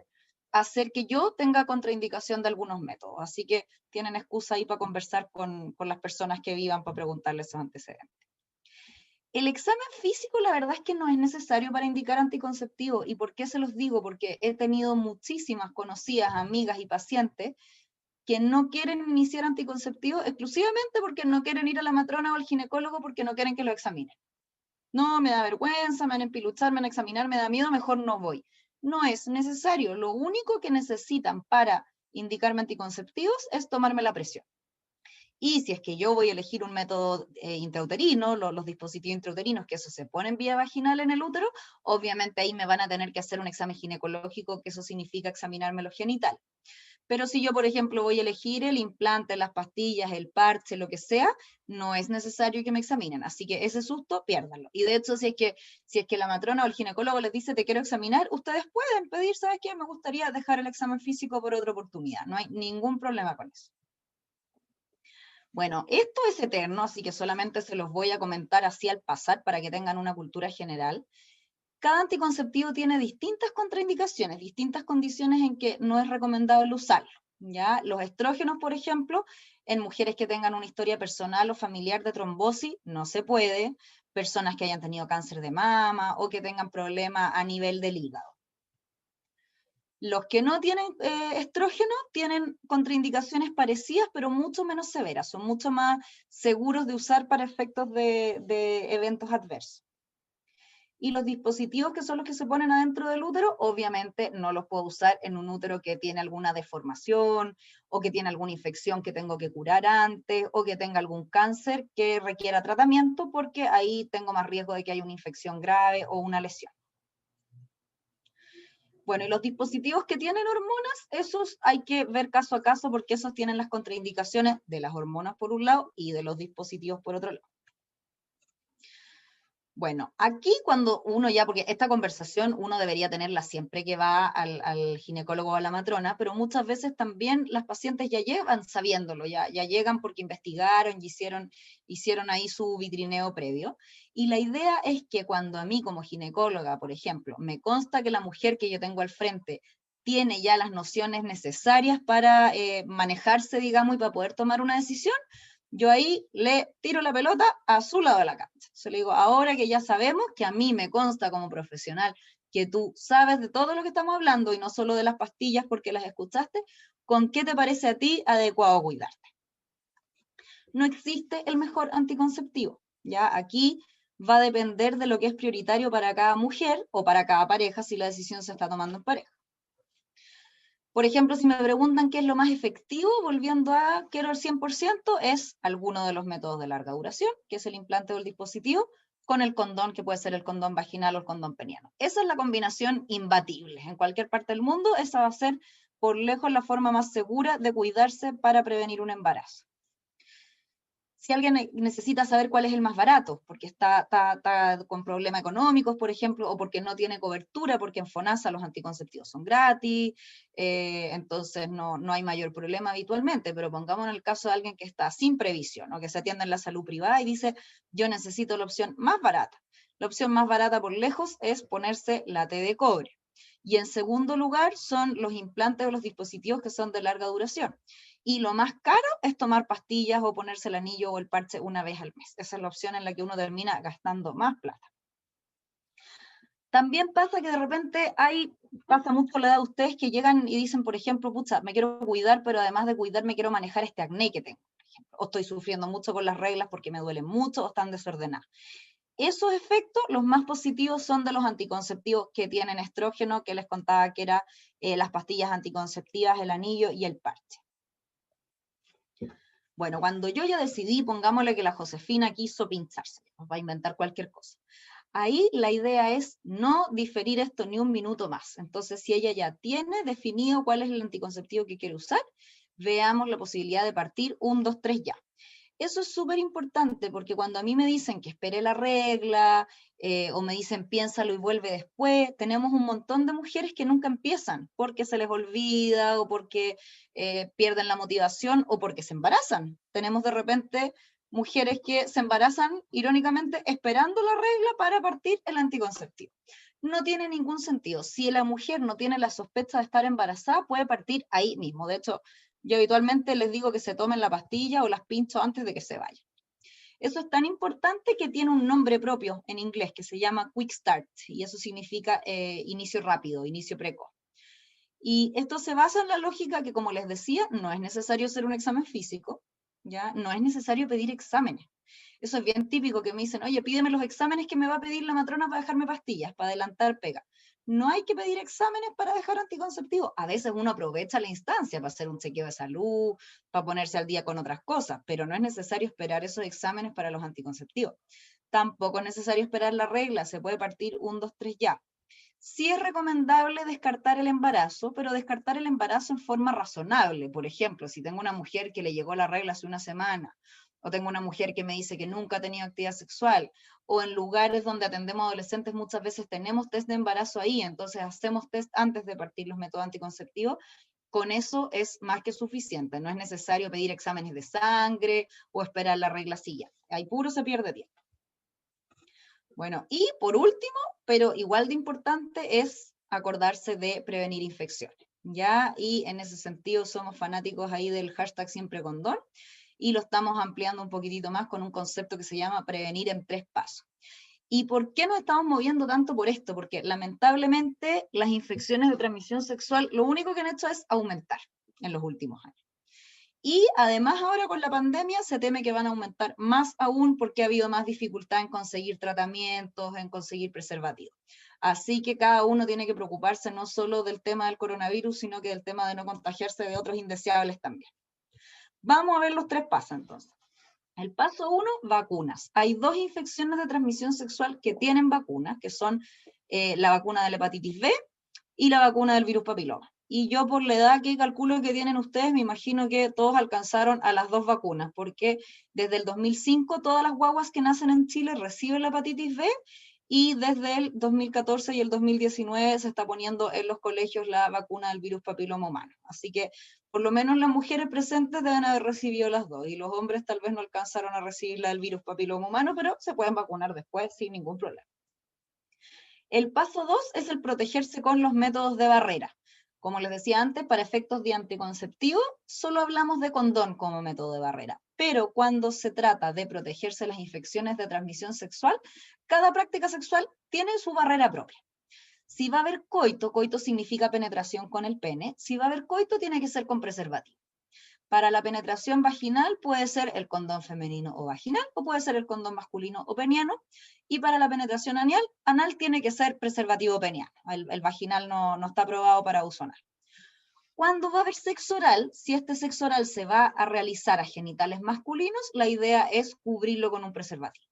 hacer que yo tenga contraindicación de algunos métodos. Así que tienen excusa ahí para conversar con las personas que vivan para preguntarles esos antecedentes. El examen físico, la verdad es que no es necesario para indicar anticonceptivo. ¿Y por qué se los digo? Porque he tenido muchísimas conocidas, amigas y pacientes que no quieren iniciar anticonceptivo exclusivamente porque no quieren ir a la matrona o al ginecólogo porque no quieren que lo examinen. No, me da vergüenza, me van a empiluchar, me van a examinar, me da miedo, mejor no voy. No es necesario. Lo único que necesitan para indicarme anticonceptivos es tomarme la presión. Y si es que yo voy a elegir un método intrauterino, los dispositivos intrauterinos, que eso se pone en vía vaginal en el útero, obviamente ahí me van a tener que hacer un examen ginecológico, que eso significa examinarme los genitales. Pero si yo, por ejemplo, voy a elegir el implante, las pastillas, el parche, lo que sea, no es necesario que me examinen. Así que ese susto, piérdanlo. Y de hecho, si es que la matrona o el ginecólogo les dice, te quiero examinar, ustedes pueden pedir, ¿sabes qué? Me gustaría dejar el examen físico por otra oportunidad. No hay ningún problema con eso. Bueno, esto es eterno, así que solamente se los voy a comentar así al pasar para que tengan una cultura general. Cada anticonceptivo tiene distintas contraindicaciones, distintas condiciones en que no es recomendable usarlo. ¿Ya? Los estrógenos, por ejemplo, en mujeres que tengan una historia personal o familiar de trombosis, no se puede. Personas que hayan tenido cáncer de mama o que tengan problemas a nivel del hígado. Los que no tienen estrógeno tienen contraindicaciones parecidas, pero mucho menos severas, son mucho más seguros de usar para efectos de eventos adversos. Y los dispositivos que son los que se ponen adentro del útero, obviamente no los puedo usar en un útero que tiene alguna deformación, o que tiene alguna infección que tengo que curar antes, o que tenga algún cáncer que requiera tratamiento, porque ahí tengo más riesgo de que haya una infección grave o una lesión. Bueno, y los dispositivos que tienen hormonas, esos hay que ver caso a caso porque esos tienen las contraindicaciones de las hormonas por un lado y de los dispositivos por otro lado. Bueno, aquí cuando uno ya, porque esta conversación uno debería tenerla siempre que va al ginecólogo o a la matrona, pero muchas veces también las pacientes ya llegan sabiéndolo, ya llegan porque investigaron y hicieron ahí su vitrineo previo. Y la idea es que cuando a mí como ginecóloga, por ejemplo, me consta que la mujer que yo tengo al frente tiene ya las nociones necesarias para manejarse, digamos, y para poder tomar una decisión, yo ahí le tiro la pelota a su lado de la cancha. Se le digo, ahora que ya sabemos que a mí me consta como profesional que tú sabes de todo lo que estamos hablando y no solo de las pastillas porque las escuchaste, ¿con qué te parece a ti adecuado cuidarte? No existe el mejor anticonceptivo, ¿ya? Aquí va a depender de lo que es prioritario para cada mujer o para cada pareja si la decisión se está tomando en pareja. Por ejemplo, si me preguntan qué es lo más efectivo, volviendo a quiero el 100%, es alguno de los métodos de larga duración, que es el implante o el dispositivo, con el condón, que puede ser el condón vaginal o el condón peniano. Esa es la combinación imbatible. En cualquier parte del mundo, esa va a ser por lejos la forma más segura de cuidarse para prevenir un embarazo. Si alguien necesita saber cuál es el más barato, porque está con problemas económicos, por ejemplo, o porque no tiene cobertura, porque en FONASA los anticonceptivos son gratis, entonces no hay mayor problema habitualmente, pero pongamos en el caso de alguien que está sin previsión, o que se atiende en la salud privada y dice, yo necesito la opción más barata. La opción más barata por lejos es ponerse la T de cobre. Y en segundo lugar son los implantes o los dispositivos que son de larga duración. Y lo más caro es tomar pastillas o ponerse el anillo o el parche una vez al mes. Esa es la opción en la que uno termina gastando más plata. También pasa que de repente pasa mucho la edad de ustedes que llegan y dicen, por ejemplo, pucha, me quiero cuidar, pero además de cuidarme quiero manejar este acné que tengo, por ejemplo. O estoy sufriendo mucho con las reglas porque me duelen mucho o están desordenadas. Esos efectos, los más positivos son de los anticonceptivos que tienen estrógeno, que les contaba que eran las pastillas anticonceptivas, el anillo y el parche. Bueno, cuando yo ya decidí, pongámosle que la Josefina quiso pincharse, nos va a inventar cualquier cosa. Ahí la idea es no diferir esto ni un minuto más. Entonces, si ella ya tiene definido cuál es el anticonceptivo que quiere usar, veamos la posibilidad de partir 1, 2, 3 ya. Eso es súper importante, porque cuando a mí me dicen que espere la regla, o me dicen piénsalo y vuelve después, tenemos un montón de mujeres que nunca empiezan, porque se les olvida, o porque pierden la motivación, o porque se embarazan. Tenemos de repente mujeres que se embarazan, irónicamente, esperando la regla para partir el anticonceptivo. No tiene ningún sentido. Si la mujer no tiene la sospecha de estar embarazada, puede partir ahí mismo. De hecho, yo habitualmente les digo que se tomen la pastilla o las pincho antes de que se vayan. Eso es tan importante que tiene un nombre propio en inglés que se llama Quick Start, y eso significa inicio rápido, inicio precoz. Y esto se basa en la lógica que, como les decía, no es necesario hacer un examen físico, ¿ya? No es necesario pedir exámenes. Eso es bien típico, que me dicen, oye, pídeme los exámenes que me va a pedir la matrona para dejarme pastillas, para adelantar pega. No hay que pedir exámenes para dejar anticonceptivos. A veces uno aprovecha la instancia para hacer un chequeo de salud, para ponerse al día con otras cosas, pero no es necesario esperar esos exámenes para los anticonceptivos. Tampoco es necesario esperar la regla, se puede partir 1, 2, 3 ya. Sí es recomendable descartar el embarazo, pero descartar el embarazo en forma razonable. Por ejemplo, si tengo una mujer que le llegó la regla hace una semana, o tengo una mujer que me dice que nunca ha tenido actividad sexual, o en lugares donde atendemos adolescentes muchas veces tenemos test de embarazo ahí, entonces hacemos test antes de partir los métodos anticonceptivos, con eso es más que suficiente. No es necesario pedir exámenes de sangre o esperar la regla siguiente. Ahí puro se pierde tiempo. Bueno, y por último, pero igual de importante, es acordarse de prevenir infecciones, ¿ya? Y en ese sentido somos fanáticos ahí del hashtag siempre condón, y lo estamos ampliando un poquitito más con un concepto que se llama prevenir en 3 pasos. ¿Y por qué nos estamos moviendo tanto por esto? Porque lamentablemente las infecciones de transmisión sexual lo único que han hecho es aumentar en los últimos años. Y además ahora con la pandemia se teme que van a aumentar más aún, porque ha habido más dificultad en conseguir tratamientos, en conseguir preservativos. Así que cada uno tiene que preocuparse no solo del tema del coronavirus, sino que del tema de no contagiarse de otros indeseables también. Vamos a ver los 3 pasos entonces. El paso 1, vacunas. Hay 2 infecciones de transmisión sexual que tienen vacunas, que son la vacuna de la hepatitis B y la vacuna del virus papiloma. Y yo, por la edad que calculo que tienen ustedes, me imagino que todos alcanzaron a las 2 vacunas, porque desde el 2005 todas las guaguas que nacen en Chile reciben la hepatitis B, y desde el 2014 y el 2019 se está poniendo en los colegios la vacuna del virus papiloma humano. Así que por lo menos las mujeres presentes deben haber recibido las 2, y los hombres tal vez no alcanzaron a recibir la del virus papiloma humano, pero se pueden vacunar después sin ningún problema. El paso 2 es el protegerse con los métodos de barrera. Como les decía antes, para efectos de anticonceptivo, solo hablamos de condón como método de barrera. Pero cuando se trata de protegerse de las infecciones de transmisión sexual, cada práctica sexual tiene su barrera propia. Si va a haber coito, coito significa penetración con el pene, si va a haber coito tiene que ser con preservativo. Para la penetración vaginal puede ser el condón femenino o vaginal, o puede ser el condón masculino o peniano, y para la penetración anal tiene que ser preservativo peniano. El vaginal no está aprobado para uso anal. Cuando va a haber sexo oral, si este sexo oral se va a realizar a genitales masculinos, la idea es cubrirlo con un preservativo.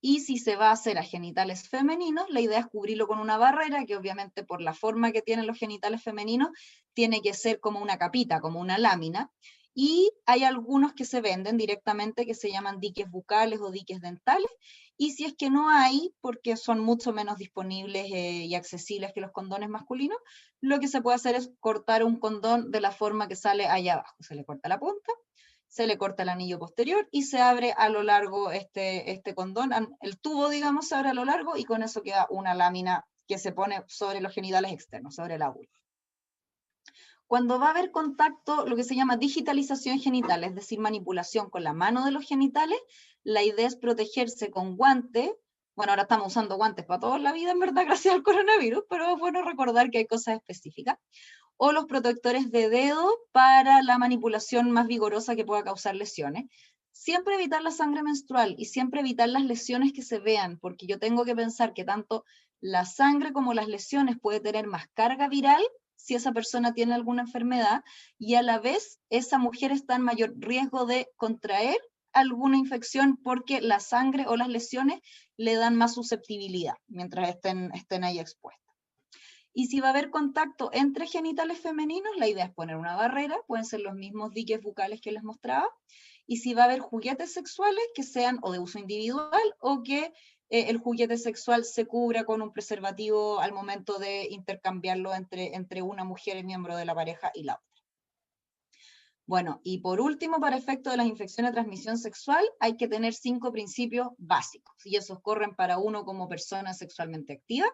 Y si se va a hacer a genitales femeninos, la idea es cubrirlo con una barrera, que obviamente por la forma que tienen los genitales femeninos, tiene que ser como una capita, como una lámina. Y hay algunos que se venden directamente que se llaman diques bucales o diques dentales, y si es que no hay, porque son mucho menos disponibles y accesibles que los condones masculinos, lo que se puede hacer es cortar un condón de la forma que sale allá abajo. Se le corta la punta, se le corta el anillo posterior y se abre a lo largo este condón, el tubo, digamos, se abre a lo largo, y con eso queda una lámina que se pone sobre los genitales externos, sobre la vulva. Cuando va a haber contacto, lo que se llama digitalización genital, es decir, manipulación con la mano de los genitales, la idea es protegerse con guantes. Bueno, ahora estamos usando guantes para toda la vida, en verdad, gracias al coronavirus, pero es bueno recordar que hay cosas específicas. O los protectores de dedo para la manipulación más vigorosa que pueda causar lesiones. Siempre evitar la sangre menstrual y siempre evitar las lesiones que se vean, porque yo tengo que pensar que tanto la sangre como las lesiones puede tener más carga viral si esa persona tiene alguna enfermedad, y a la vez esa mujer está en mayor riesgo de contraer alguna infección, porque la sangre o las lesiones le dan más susceptibilidad mientras estén ahí expuestas. Y si va a haber contacto entre genitales femeninos, la idea es poner una barrera, pueden ser los mismos diques bucales que les mostraba, y si va a haber juguetes sexuales que sean o de uso individual o que el juguete sexual se cubra con un preservativo al momento de intercambiarlo entre una mujer miembro de la pareja y la otra. Bueno, y por último, para efecto de las infecciones de transmisión sexual, hay que tener 5 principios básicos, y esos corren para uno como persona sexualmente activa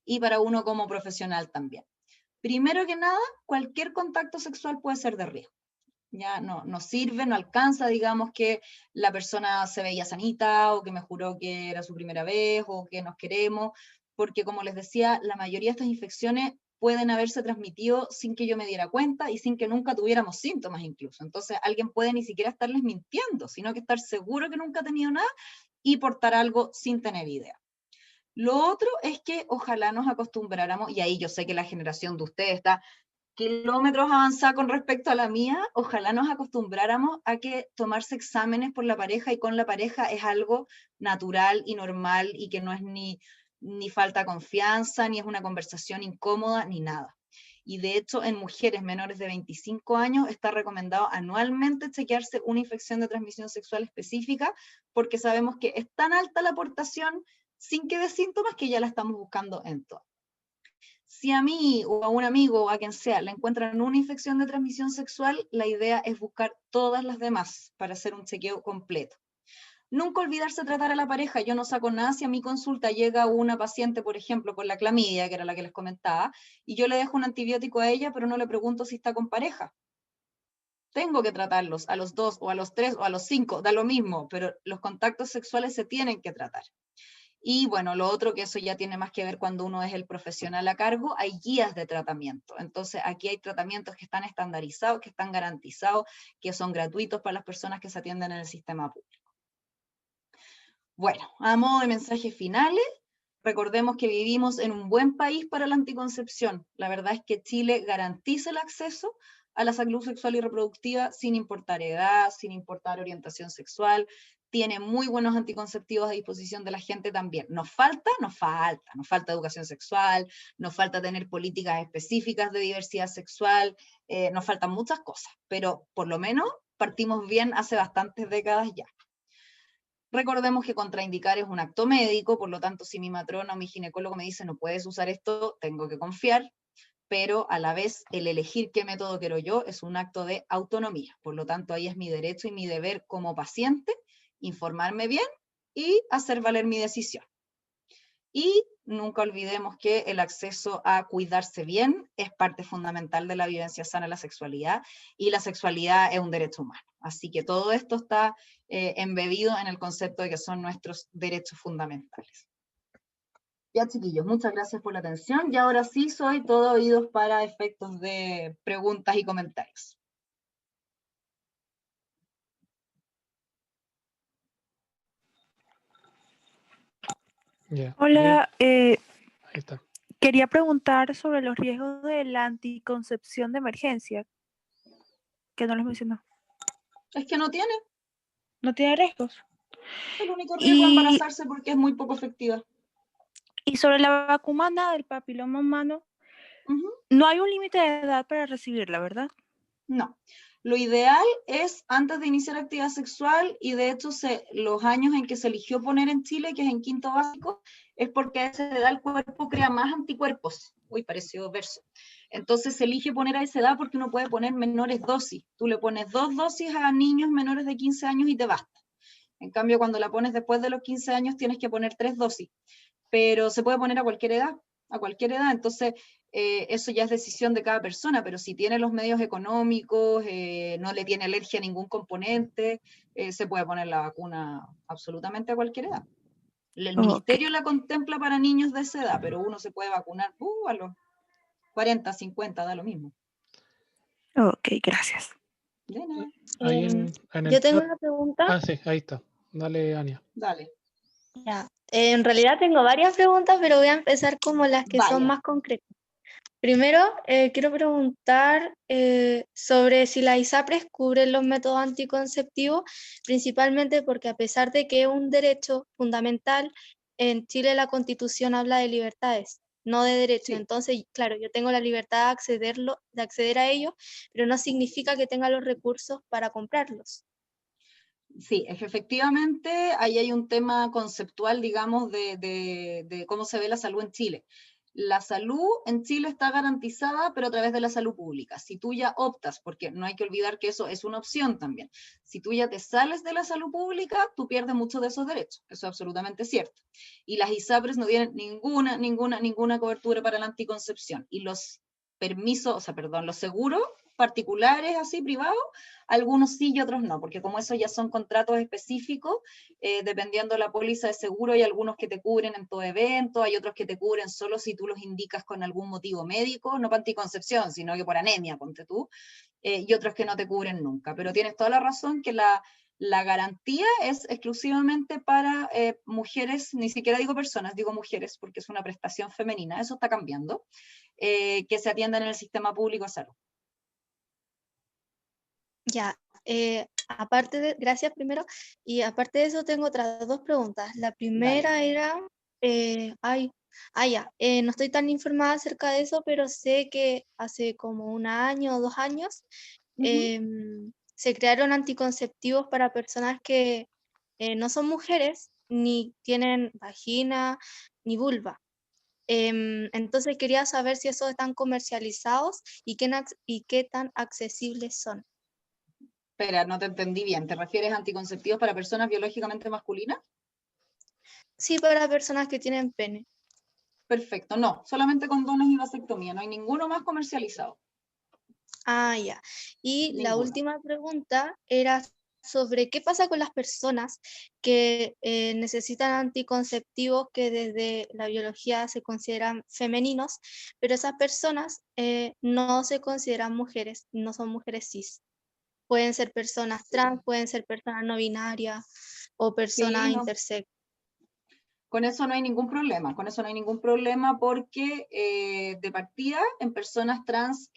y para uno como profesional también. Primero que nada, cualquier contacto sexual puede ser de riesgo. Ya no sirve, no alcanza, digamos, que la persona se veía sanita o que me juró que era su primera vez o que nos queremos, porque como les decía, la mayoría de estas infecciones pueden haberse transmitido sin que yo me diera cuenta y sin que nunca tuviéramos síntomas incluso. Entonces alguien puede ni siquiera estarles mintiendo, sino que estar seguro que nunca ha tenido nada y portar algo sin tener idea. Lo otro es que ojalá nos acostumbráramos, y ahí yo sé que la generación de ustedes está kilómetros avanzada con respecto a la mía, ojalá nos acostumbráramos a que tomarse exámenes por la pareja y con la pareja es algo natural y normal y que no es ni falta de confianza, ni es una conversación incómoda, ni nada. Y de hecho, en mujeres menores de 25 años está recomendado anualmente chequearse una infección de transmisión sexual específica, porque sabemos que es tan alta la aportación sin que dé síntomas que ya la estamos buscando en todo. Si a mí o a un amigo o a quien sea le encuentran una infección de transmisión sexual, la idea es buscar todas las demás para hacer un chequeo completo. Nunca olvidarse tratar a la pareja. Yo no saco nada si a mi consulta llega una paciente, por ejemplo, con la clamidia, que era la que les comentaba, y yo le dejo un antibiótico a ella, pero no le pregunto si está con pareja. Tengo que tratarlos a los 2 o a los 3 o a los 5, da lo mismo, pero los contactos sexuales se tienen que tratar. Y bueno, lo otro, que eso ya tiene más que ver cuando uno es el profesional a cargo, hay guías de tratamiento. Entonces aquí hay tratamientos que están estandarizados, que están garantizados, que son gratuitos para las personas que se atienden en el sistema público. Bueno, a modo de mensajes finales, recordemos que vivimos en un buen país para la anticoncepción. La verdad es que Chile garantiza el acceso a la salud sexual y reproductiva sin importar edad, sin importar orientación sexual, tiene muy buenos anticonceptivos a disposición de la gente también. Nos falta educación sexual, nos falta tener políticas específicas de diversidad sexual, nos faltan muchas cosas, pero por lo menos partimos bien hace bastantes décadas ya. Recordemos que contraindicar es un acto médico, por lo tanto, si mi matrona o mi ginecólogo me dice no puedes usar esto, tengo que confiar, pero a la vez el elegir qué método quiero yo es un acto de autonomía. Por lo tanto, ahí es mi derecho y mi deber como paciente informarme bien y hacer valer mi decisión. Y nunca olvidemos que el acceso a cuidarse bien es parte fundamental de la vivencia sana de la sexualidad, y la sexualidad es un derecho humano. Así que todo esto está embebido en el concepto de que son nuestros derechos fundamentales. Ya, chiquillos, muchas gracias por la atención, y ahora sí soy todo oídos para efectos de preguntas y comentarios. Ya. Hola, Ahí está. quería preguntar sobre los riesgos de la anticoncepción de emergencia, que no los mencionó. Es que no tiene. ¿No tiene riesgos? El único riesgo es Y, embarazarse porque es muy poco efectiva. y sobre la vacuna del papiloma humano, no hay un límite de edad para recibirla, ¿verdad? No. Lo ideal es antes de iniciar actividad sexual, y de hecho los años en que se eligió poner en Chile, que es en quinto básico, es porque a esa edad el cuerpo crea más anticuerpos. Uy, pareció verso. Entonces se elige poner a esa edad porque uno puede poner menores dosis. Tú le pones 2 dosis a niños menores de 15 años y te basta. En cambio, cuando la pones después de los 15 años, tienes que poner 3 dosis. Pero se puede poner a cualquier edad, entonces eso ya es decisión de cada persona, pero si tiene los medios económicos, no le tiene alergia a ningún componente, se puede poner la vacuna absolutamente a cualquier edad. El ministerio la contempla para niños de esa edad, pero uno se puede vacunar a los 40, 50, da lo mismo. Ok, gracias. De nada. Ahí en el Yo tengo chat. una pregunta. Ah, sí, ahí está. Dale, Ania. Dale. Ya. En realidad tengo varias preguntas, pero voy a empezar como las que son Vaya. más concretas. Primero, quiero preguntar sobre si las ISAPRES cubren los métodos anticonceptivos, principalmente porque a pesar de que es un derecho fundamental, en Chile la Constitución habla de libertades, no de derechos. Sí. Entonces, claro, yo tengo la libertad de acceder a ellos, pero no significa que tenga los recursos para comprarlos. Sí, es que efectivamente ahí hay un tema conceptual, digamos, de cómo se ve la salud en Chile. La salud en Chile está garantizada, pero a través de la salud pública. Si tú ya optas, porque no hay que olvidar que eso es una opción también, si tú ya te sales de la salud pública, tú pierdes muchos de esos derechos. Eso es absolutamente cierto. Y las ISAPRES no tienen ninguna cobertura para la anticoncepción. Y los permisos, o sea, perdón, los seguros particulares, así, privados, algunos sí y otros no, porque como eso ya son contratos específicos, dependiendo de la póliza de seguro, hay algunos que te cubren en todo evento, hay otros que te cubren solo si tú los indicas con algún motivo médico, no para anticoncepción, sino que por anemia, ponte tú, y otros que no te cubren nunca. Pero tienes toda la razón que la garantía es exclusivamente para mujeres, ni siquiera digo personas, digo mujeres, porque es una prestación femenina, eso está cambiando, que se atiendan en el sistema público de salud. Ya, gracias primero, y aparte de eso tengo otras dos preguntas. La primera era, no estoy tan informada acerca de eso, pero sé que hace como 1 año o 2 años se crearon anticonceptivos para personas que no son mujeres, ni tienen vagina, ni vulva. Entonces quería saber si esos están comercializados y qué tan accesibles son. Espera, no te entendí bien. ¿Te refieres a anticonceptivos para personas biológicamente masculinas? Sí, para personas que tienen pene. Perfecto, no, solamente condones y vasectomía, no hay ninguno más comercializado. Ah, ya. Y la Ninguno. última pregunta era sobre qué pasa con las personas que necesitan anticonceptivos que desde la biología se consideran femeninos, pero esas personas no se consideran mujeres, no son mujeres cis. Pueden ser personas trans, pueden ser personas no binarias o personas Sí, no. intersex. Con eso no hay ningún problema, porque de partida en personas trans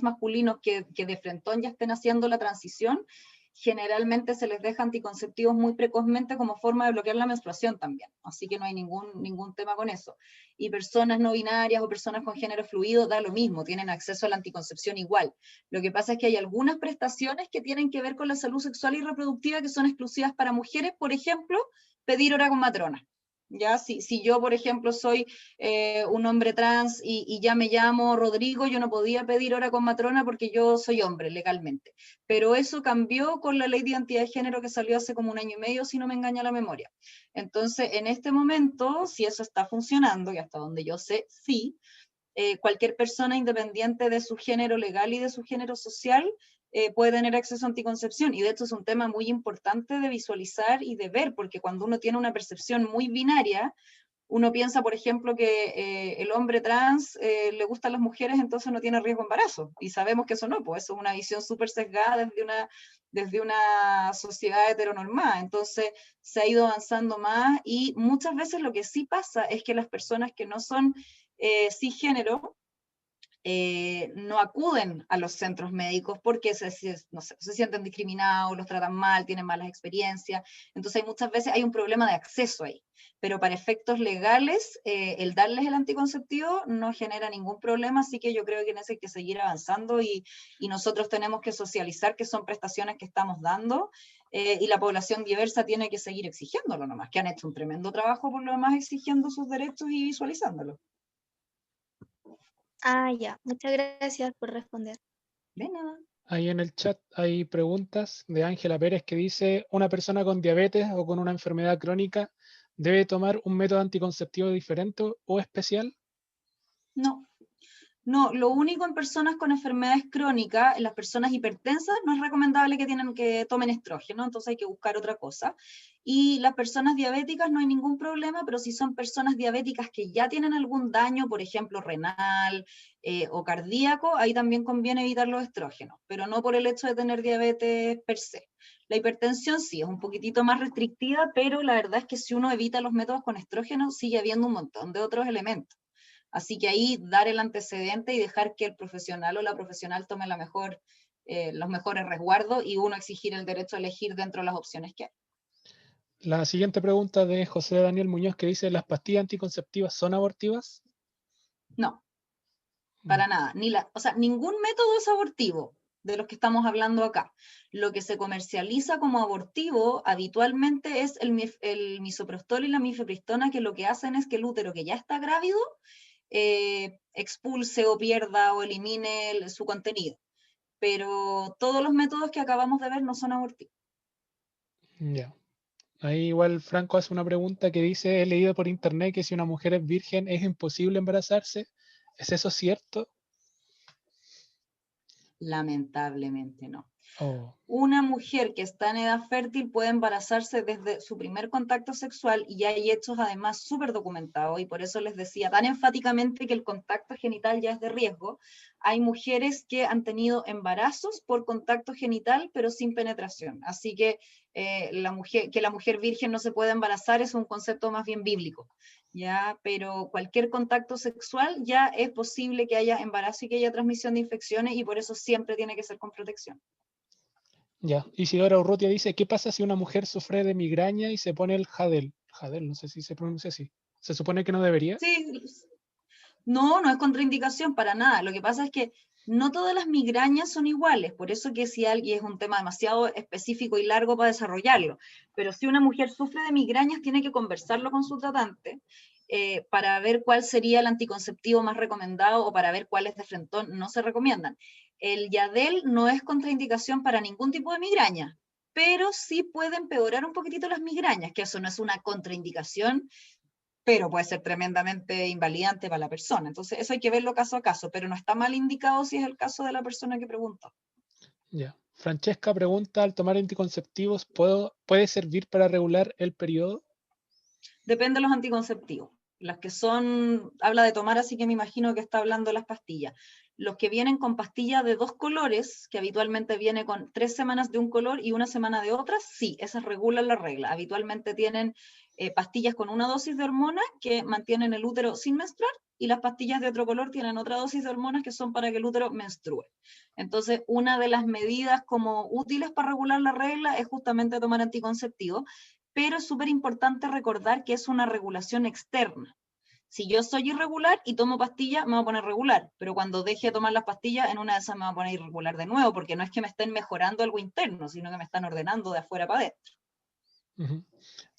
masculinos que de frentón ya estén haciendo la transición, generalmente se les deja anticonceptivos muy precozmente como forma de bloquear la menstruación también, así que no hay ningún tema con eso. Y personas no binarias o personas con género fluido da lo mismo, tienen acceso a la anticoncepción igual. Lo que pasa es que hay algunas prestaciones que tienen que ver con la salud sexual y reproductiva que son exclusivas para mujeres, por ejemplo, pedir hora con matrona. Ya, si yo, por ejemplo, soy un hombre trans y ya me llamo Rodrigo, yo no podía pedir hora con matrona porque yo soy hombre legalmente. Pero eso cambió con la ley de identidad de género que salió hace como 1 año y medio, si no me engaña la memoria. Entonces, en este momento, si eso está funcionando, y hasta donde yo sé, sí, cualquier persona independiente de su género legal y de su género social puede tener acceso a anticoncepción, y de hecho es un tema muy importante de visualizar y de ver, porque cuando uno tiene una percepción muy binaria, uno piensa, por ejemplo, que el hombre trans le gustan las mujeres, entonces no tiene riesgo de embarazo, y sabemos que eso no, pues eso es una visión súper sesgada desde una sociedad heteronormada. Entonces se ha ido avanzando más, y muchas veces lo que sí pasa es que las personas que no son cisgénero, no acuden a los centros médicos porque no sé, se sienten discriminados, los tratan mal, tienen malas experiencias. Entonces muchas veces hay un problema de acceso ahí, pero para efectos legales el darles el anticonceptivo no genera ningún problema, así que yo creo que en eso hay que seguir avanzando, y nosotros tenemos que socializar que son prestaciones que estamos dando, y la población diversa tiene que seguir exigiéndolo nomás, que han hecho un tremendo trabajo por lo demás exigiendo sus derechos y visualizándolo. Ah, ya. Muchas gracias por responder. De nada. Ahí en el chat hay preguntas de Ángela Pérez que dice, ¿una persona con diabetes o con una enfermedad crónica debe tomar un método anticonceptivo diferente o especial? No, lo único en personas con enfermedades crónicas, en las personas hipertensas, no es recomendable que tomen estrógeno, entonces hay que buscar otra cosa. Y las personas diabéticas no hay ningún problema, pero si son personas diabéticas que ya tienen algún daño, por ejemplo, renal o cardíaco, ahí también conviene evitar los estrógenos, pero no por el hecho de tener diabetes per se. La hipertensión sí es un poquitito más restrictiva, pero la verdad es que si uno evita los métodos con estrógeno, sigue habiendo un montón de otros elementos. Así que ahí dar el antecedente y dejar que el profesional o la profesional tome los mejores resguardos, y uno exigir el derecho a elegir dentro de las opciones que hay. La siguiente pregunta de José Daniel Muñoz que dice, ¿las pastillas anticonceptivas son abortivas? No, para nada. O sea, ningún método es abortivo. de los que estamos hablando acá. Lo que se comercializa como abortivo habitualmente es el misoprostol y la mifepristona, que lo que hacen es que el útero que ya está grávido expulse o pierda o elimine su contenido. Pero todos los métodos que acabamos de ver no son abortivos. Ya. Ahí igual Franco hace una pregunta que dice, he leído por internet que si una mujer es virgen es imposible embarazarse. ¿Es eso cierto? Lamentablemente no. Oh, Una mujer que está en edad fértil puede embarazarse desde su primer contacto sexual, y hay hechos además súper documentados, y por eso les decía tan enfáticamente que el contacto genital ya es de riesgo. Hay mujeres que han tenido embarazos por contacto genital pero sin penetración, así que la mujer virgen no se puede embarazar es un concepto más bien bíblico, ¿ya? Pero cualquier contacto sexual ya es posible que haya embarazo y que haya transmisión de infecciones, y por eso siempre tiene que ser con protección. ya. Isidora Urrutia dice, ¿qué pasa si una mujer sufre de migraña y se pone el Jadel? Jadel, no sé si se pronuncia así. ¿Se supone que no debería? Sí, no es contraindicación para nada. Lo que pasa es que no todas las migrañas son iguales, por eso que si alguien es un tema demasiado específico y largo para desarrollarlo, pero si una mujer sufre de migrañas tiene que conversarlo con su tratante para ver cuál sería el anticonceptivo más recomendado o para ver cuáles de frentón no se recomiendan. El Yadel no es contraindicación para ningún tipo de migraña, pero sí puede empeorar un poquitito las migrañas, que eso no es una contraindicación, pero puede ser tremendamente invalidante para la persona. Entonces, eso hay que verlo caso a caso, pero no está mal indicado si es el caso de la persona que preguntó. Ya. Francesca pregunta, ¿al tomar anticonceptivos puede servir para regular el periodo? Depende de los anticonceptivos. Las que son, habla de tomar, así que me imagino que está hablando de las pastillas. Los que vienen con pastillas de 2 colores, que habitualmente viene con 3 semanas de un color y 1 semana de otra, sí, esas regulan la regla. Habitualmente tienen pastillas con una dosis de hormonas que mantienen el útero sin menstruar, y las pastillas de otro color tienen otra dosis de hormonas que son para que el útero menstrue. Entonces, una de las medidas como útiles para regular la regla es justamente tomar anticonceptivos, pero es súper importante recordar que es una regulación externa. Si yo soy irregular y tomo pastillas, me voy a poner regular, pero cuando deje de tomar las pastillas, en una de esas me voy a poner irregular de nuevo, porque no es que me estén mejorando algo interno, sino que me están ordenando de afuera para adentro.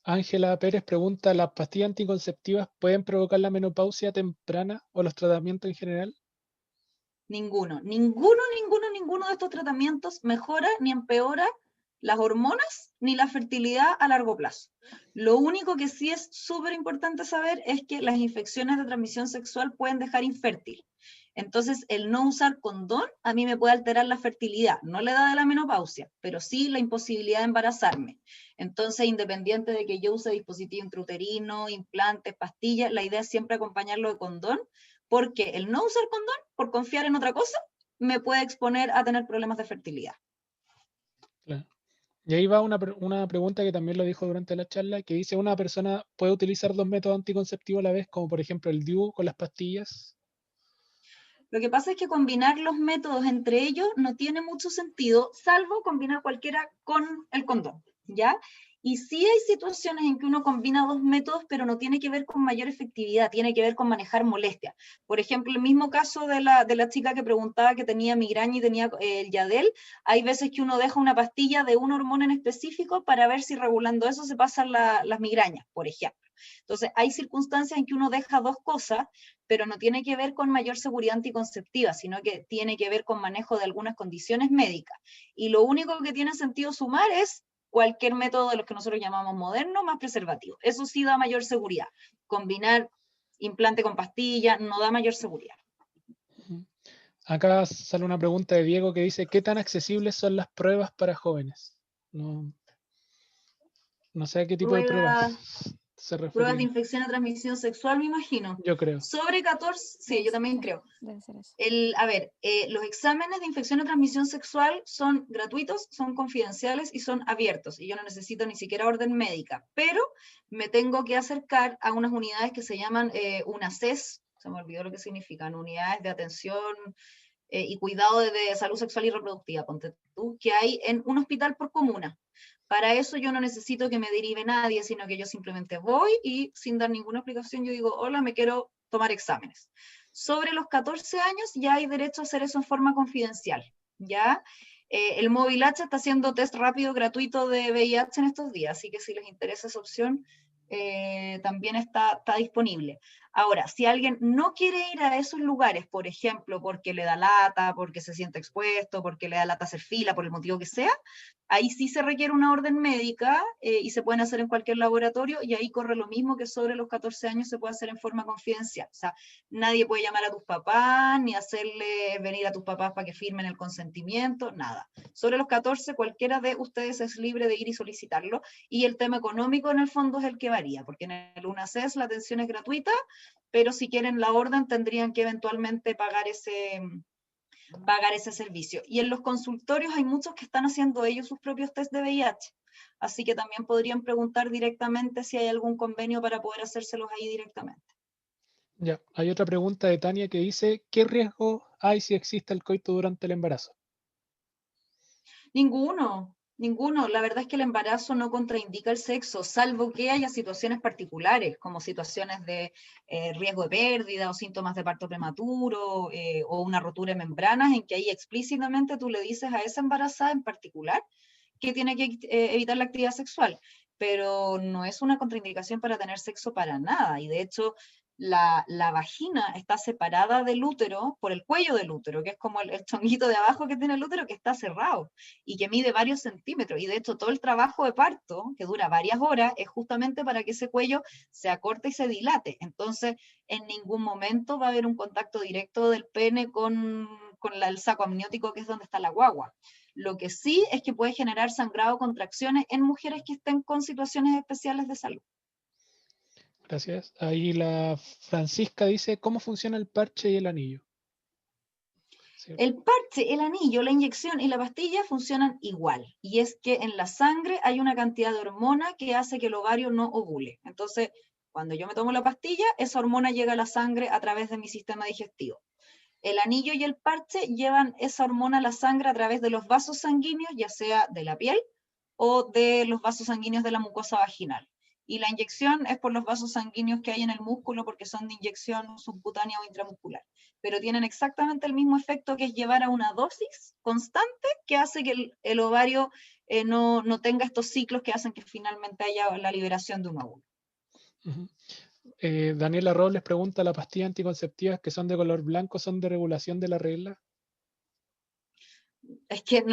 Ángela Pérez pregunta, ¿las pastillas anticonceptivas pueden provocar la menopausia temprana o los tratamientos en general? Ninguno de estos tratamientos mejora ni empeora las hormonas ni la fertilidad a largo plazo. Lo único que sí es súper importante saber es que las infecciones de transmisión sexual pueden dejar infértil. Entonces, el no usar condón a mí me puede alterar la fertilidad, no la edad de la menopausia, pero sí la imposibilidad de embarazarme. Entonces, independiente de que yo use dispositivo intrauterino, implantes, pastillas, la idea es siempre acompañarlo de condón, porque el no usar condón, por confiar en otra cosa, me puede exponer a tener problemas de fertilidad. Claro. Y ahí va una pregunta que también lo dijo durante la charla, que dice, ¿una persona puede utilizar 2 métodos anticonceptivos a la vez, como por ejemplo el DIU con las pastillas? Lo que pasa es que combinar los métodos entre ellos no tiene mucho sentido, salvo combinar cualquiera con el condón, ¿ya? Y sí hay situaciones en que uno combina 2 métodos, pero no tiene que ver con mayor efectividad, tiene que ver con manejar molestia. Por ejemplo, el mismo caso de la chica que preguntaba que tenía migraña y tenía el Yadel, hay veces que uno deja una pastilla de una hormona en específico para ver si regulando eso se pasan las migrañas, por ejemplo. Entonces, hay circunstancias en que uno deja 2 cosas, pero no tiene que ver con mayor seguridad anticonceptiva, sino que tiene que ver con manejo de algunas condiciones médicas. Y lo único que tiene sentido sumar es cualquier método de los que nosotros llamamos moderno más preservativo. Eso sí da mayor seguridad. Combinar implante con pastilla no da mayor seguridad. Acá sale una pregunta de Diego que dice, ¿qué tan accesibles son las pruebas para jóvenes? No sé a qué tipo de pruebas se Pruebas refiere. de infección a transmisión sexual, me imagino. Yo creo. Sobre 14, sí, yo también creo. Debe ser eso. Los exámenes de infección a transmisión sexual son gratuitos, son confidenciales y son abiertos, y yo no necesito ni siquiera orden médica, pero me tengo que acercar a unas unidades que se llaman UNACES, se me olvidó lo que significan, unidades de atención y cuidado de salud sexual y reproductiva, ponte tú, que hay en un hospital por comuna. Para eso yo no necesito que me derive nadie, sino que yo simplemente voy y sin dar ninguna explicación yo digo, hola, me quiero tomar exámenes. Sobre los 14 años ya hay derecho a hacer eso en forma confidencial, ¿ya? El Movilacha está haciendo test rápido gratuito de VIH en estos días, así que si les interesa esa opción, también está disponible. Ahora, si alguien no quiere ir a esos lugares, por ejemplo, porque le da lata, porque se siente expuesto, porque le da lata hacer fila, por el motivo que sea, ahí sí se requiere una orden médica y se pueden hacer en cualquier laboratorio, y ahí corre lo mismo que sobre los 14 años se puede hacer en forma confidencial. O sea, nadie puede llamar a tus papás, ni hacerle venir a tus papás para que firmen el consentimiento, nada. Sobre los 14, cualquiera de ustedes es libre de ir y solicitarlo, y el tema económico en el fondo es el que varía, porque en el UNACES la atención es gratuita, pero si quieren la orden tendrían que eventualmente pagar ese servicio. Y en los consultorios hay muchos que están haciendo ellos sus propios test de VIH, así que también podrían preguntar directamente si hay algún convenio para poder hacérselos ahí directamente. Ya, hay otra pregunta de Tania que dice, ¿qué riesgo hay si existe el coito durante el embarazo? Ninguno. La verdad es que el embarazo no contraindica el sexo, salvo que haya situaciones particulares, como situaciones de riesgo de pérdida o síntomas de parto prematuro o una rotura de membranas, en que ahí explícitamente tú le dices a esa embarazada en particular que tiene que evitar la actividad sexual, pero no es una contraindicación para tener sexo para nada, y de hecho la vagina está separada del útero por el cuello del útero, que es como el chonguito de abajo que tiene el útero, que está cerrado y que mide varios centímetros, y de hecho todo el trabajo de parto, que dura varias horas, es justamente para que ese cuello se acorte y se dilate. Entonces en ningún momento va a haber un contacto directo del pene con el saco amniótico, que es donde está la guagua. Lo que sí es que puede generar sangrado o contracciones en mujeres que estén con situaciones especiales de salud. Gracias. Ahí la Francisca dice, ¿cómo funciona el parche y el anillo? Sí. El parche, el anillo, la inyección y la pastilla funcionan igual, y es que en la sangre hay una cantidad de hormona que hace que el ovario no ovule. Entonces, cuando yo me tomo la pastilla, esa hormona llega a la sangre a través de mi sistema digestivo. El anillo y el parche llevan esa hormona a la sangre a través de los vasos sanguíneos, ya sea de la piel o de los vasos sanguíneos de la mucosa vaginal. Y la inyección es por los vasos sanguíneos que hay en el músculo, porque son de inyección subcutánea o intramuscular. Pero tienen exactamente el mismo efecto, que es llevar a una dosis constante que hace que el ovario no tenga estos ciclos que hacen que finalmente haya la liberación de un óvulo. Uh-huh. Daniela Robles pregunta, ¿las pastillas anticonceptivas que son de color blanco son de regulación de la regla? Es que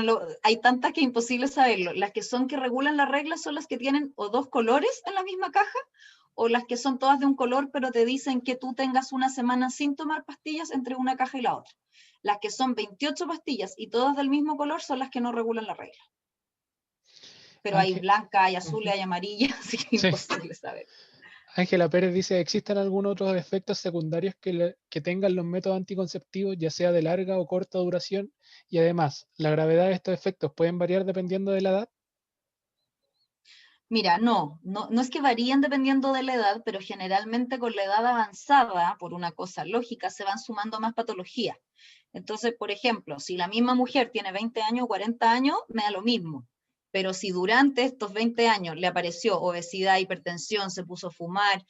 hay tantas que es imposible saberlo. Las que son que regulan la regla son las que tienen o dos colores en la misma caja, o las que son todas de un color, pero te dicen que tú tengas una semana sin tomar pastillas entre una caja y la otra. Las que son 28 pastillas y todas del mismo color son las que no regulan la regla. Pero hay blanca, hay azul, hay amarilla, así que es imposible saber. Ángela Pérez dice, ¿existen algunos otros efectos secundarios que tengan los métodos anticonceptivos, ya sea de larga o corta duración? Y además, ¿la gravedad de estos efectos pueden variar dependiendo de la edad? Mira, no es que varíen dependiendo de la edad, pero generalmente con la edad avanzada, por una cosa lógica, se van sumando más patologías. Entonces, por ejemplo, si la misma mujer tiene 20 años o 40 años, me da lo mismo. Pero si durante estos 20 años le apareció obesidad, hipertensión, se puso a fumar,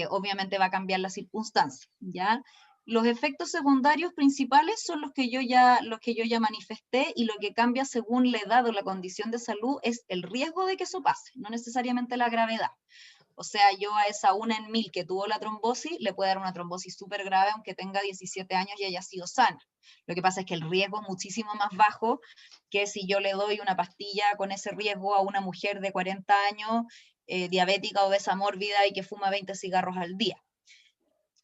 obviamente va a cambiar la circunstancia, ¿ya? Los efectos secundarios principales son los que yo ya manifesté, y lo que cambia según la edad o la condición de salud es el riesgo de que eso pase, no necesariamente la gravedad. O sea, yo a esa 1 en 1000 que tuvo la trombosis, le puede dar una trombosis súper grave aunque tenga 17 años y haya sido sana. Lo que pasa es que el riesgo es muchísimo más bajo que si yo le doy una pastilla con ese riesgo a una mujer de 40 años, diabética, obesa, mórbida y que fuma 20 cigarros al día.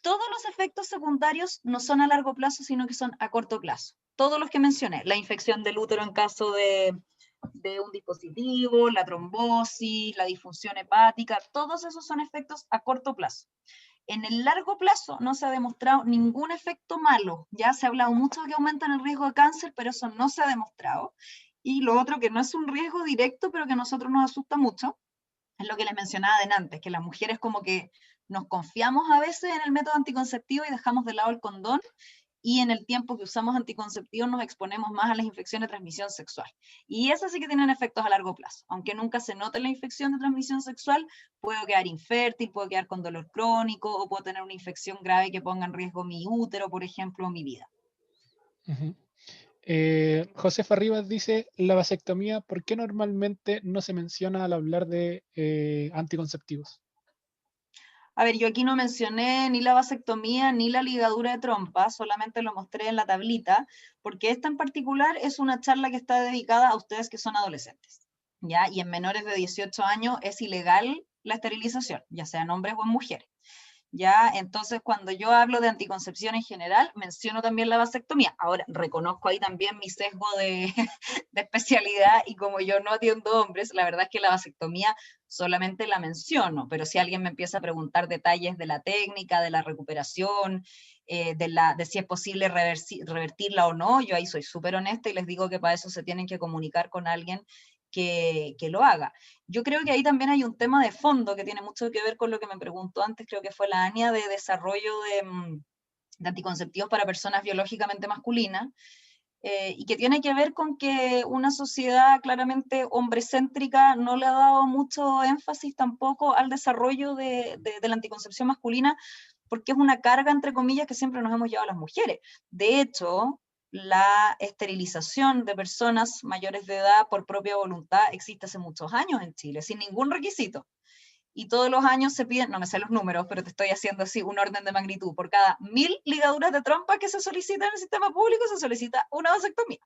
Todos los efectos secundarios no son a largo plazo, sino que son a corto plazo. Todos los que mencioné, la infección del útero en caso de un dispositivo, la trombosis, la disfunción hepática, todos esos son efectos a corto plazo. En el largo plazo no se ha demostrado ningún efecto malo. Ya se ha hablado mucho de que aumentan el riesgo de cáncer, pero eso no se ha demostrado. Y lo otro, que no es un riesgo directo, pero que a nosotros nos asusta mucho, es lo que les mencionaba antes, que las mujeres como que nos confiamos a veces en el método anticonceptivo y dejamos de lado el condón, y en el tiempo que usamos anticonceptivos nos exponemos más a las infecciones de transmisión sexual. Y esas sí que tienen efectos a largo plazo. Aunque nunca se note la infección de transmisión sexual, puedo quedar infértil, puedo quedar con dolor crónico, o puedo tener una infección grave que ponga en riesgo mi útero, por ejemplo, o mi vida. Uh-huh. Josefa Rivas dice, la vasectomía, ¿por qué normalmente no se menciona al hablar de anticonceptivos? A ver, yo aquí no mencioné ni la vasectomía ni la ligadura de trompa, solamente lo mostré en la tablita, porque esta en particular es una charla que está dedicada a ustedes que son adolescentes, ¿ya? Y en menores de 18 años es ilegal la esterilización, ya sea en hombres o en mujeres. ¿Ya? Entonces, cuando yo hablo de anticoncepción en general, menciono también la vasectomía. Ahora, reconozco ahí también mi sesgo de, de especialidad, y como yo no atiendo hombres, la verdad es que la vasectomía solamente la menciono, pero si alguien me empieza a preguntar detalles de la técnica, de la recuperación, de si es posible revertirla o no, yo ahí soy súper honesta y les digo que para eso se tienen que comunicar con alguien que lo haga. Yo creo que ahí también hay un tema de fondo que tiene mucho que ver con lo que me preguntó antes, creo que fue la Ania, de desarrollo de anticonceptivos para personas biológicamente masculinas, y que tiene que ver con que una sociedad claramente hombrecéntrica no le ha dado mucho énfasis tampoco al desarrollo de la anticoncepción masculina, porque es una carga, entre comillas, que siempre nos hemos llevado a las mujeres. De hecho, la esterilización de personas mayores de edad por propia voluntad existe hace muchos años en Chile, sin ningún requisito. Y todos los años se piden, no me sé los números, pero te estoy haciendo así un orden de magnitud. Por cada 1000 ligaduras de trompa que se solicitan en el sistema público, se solicita una vasectomía.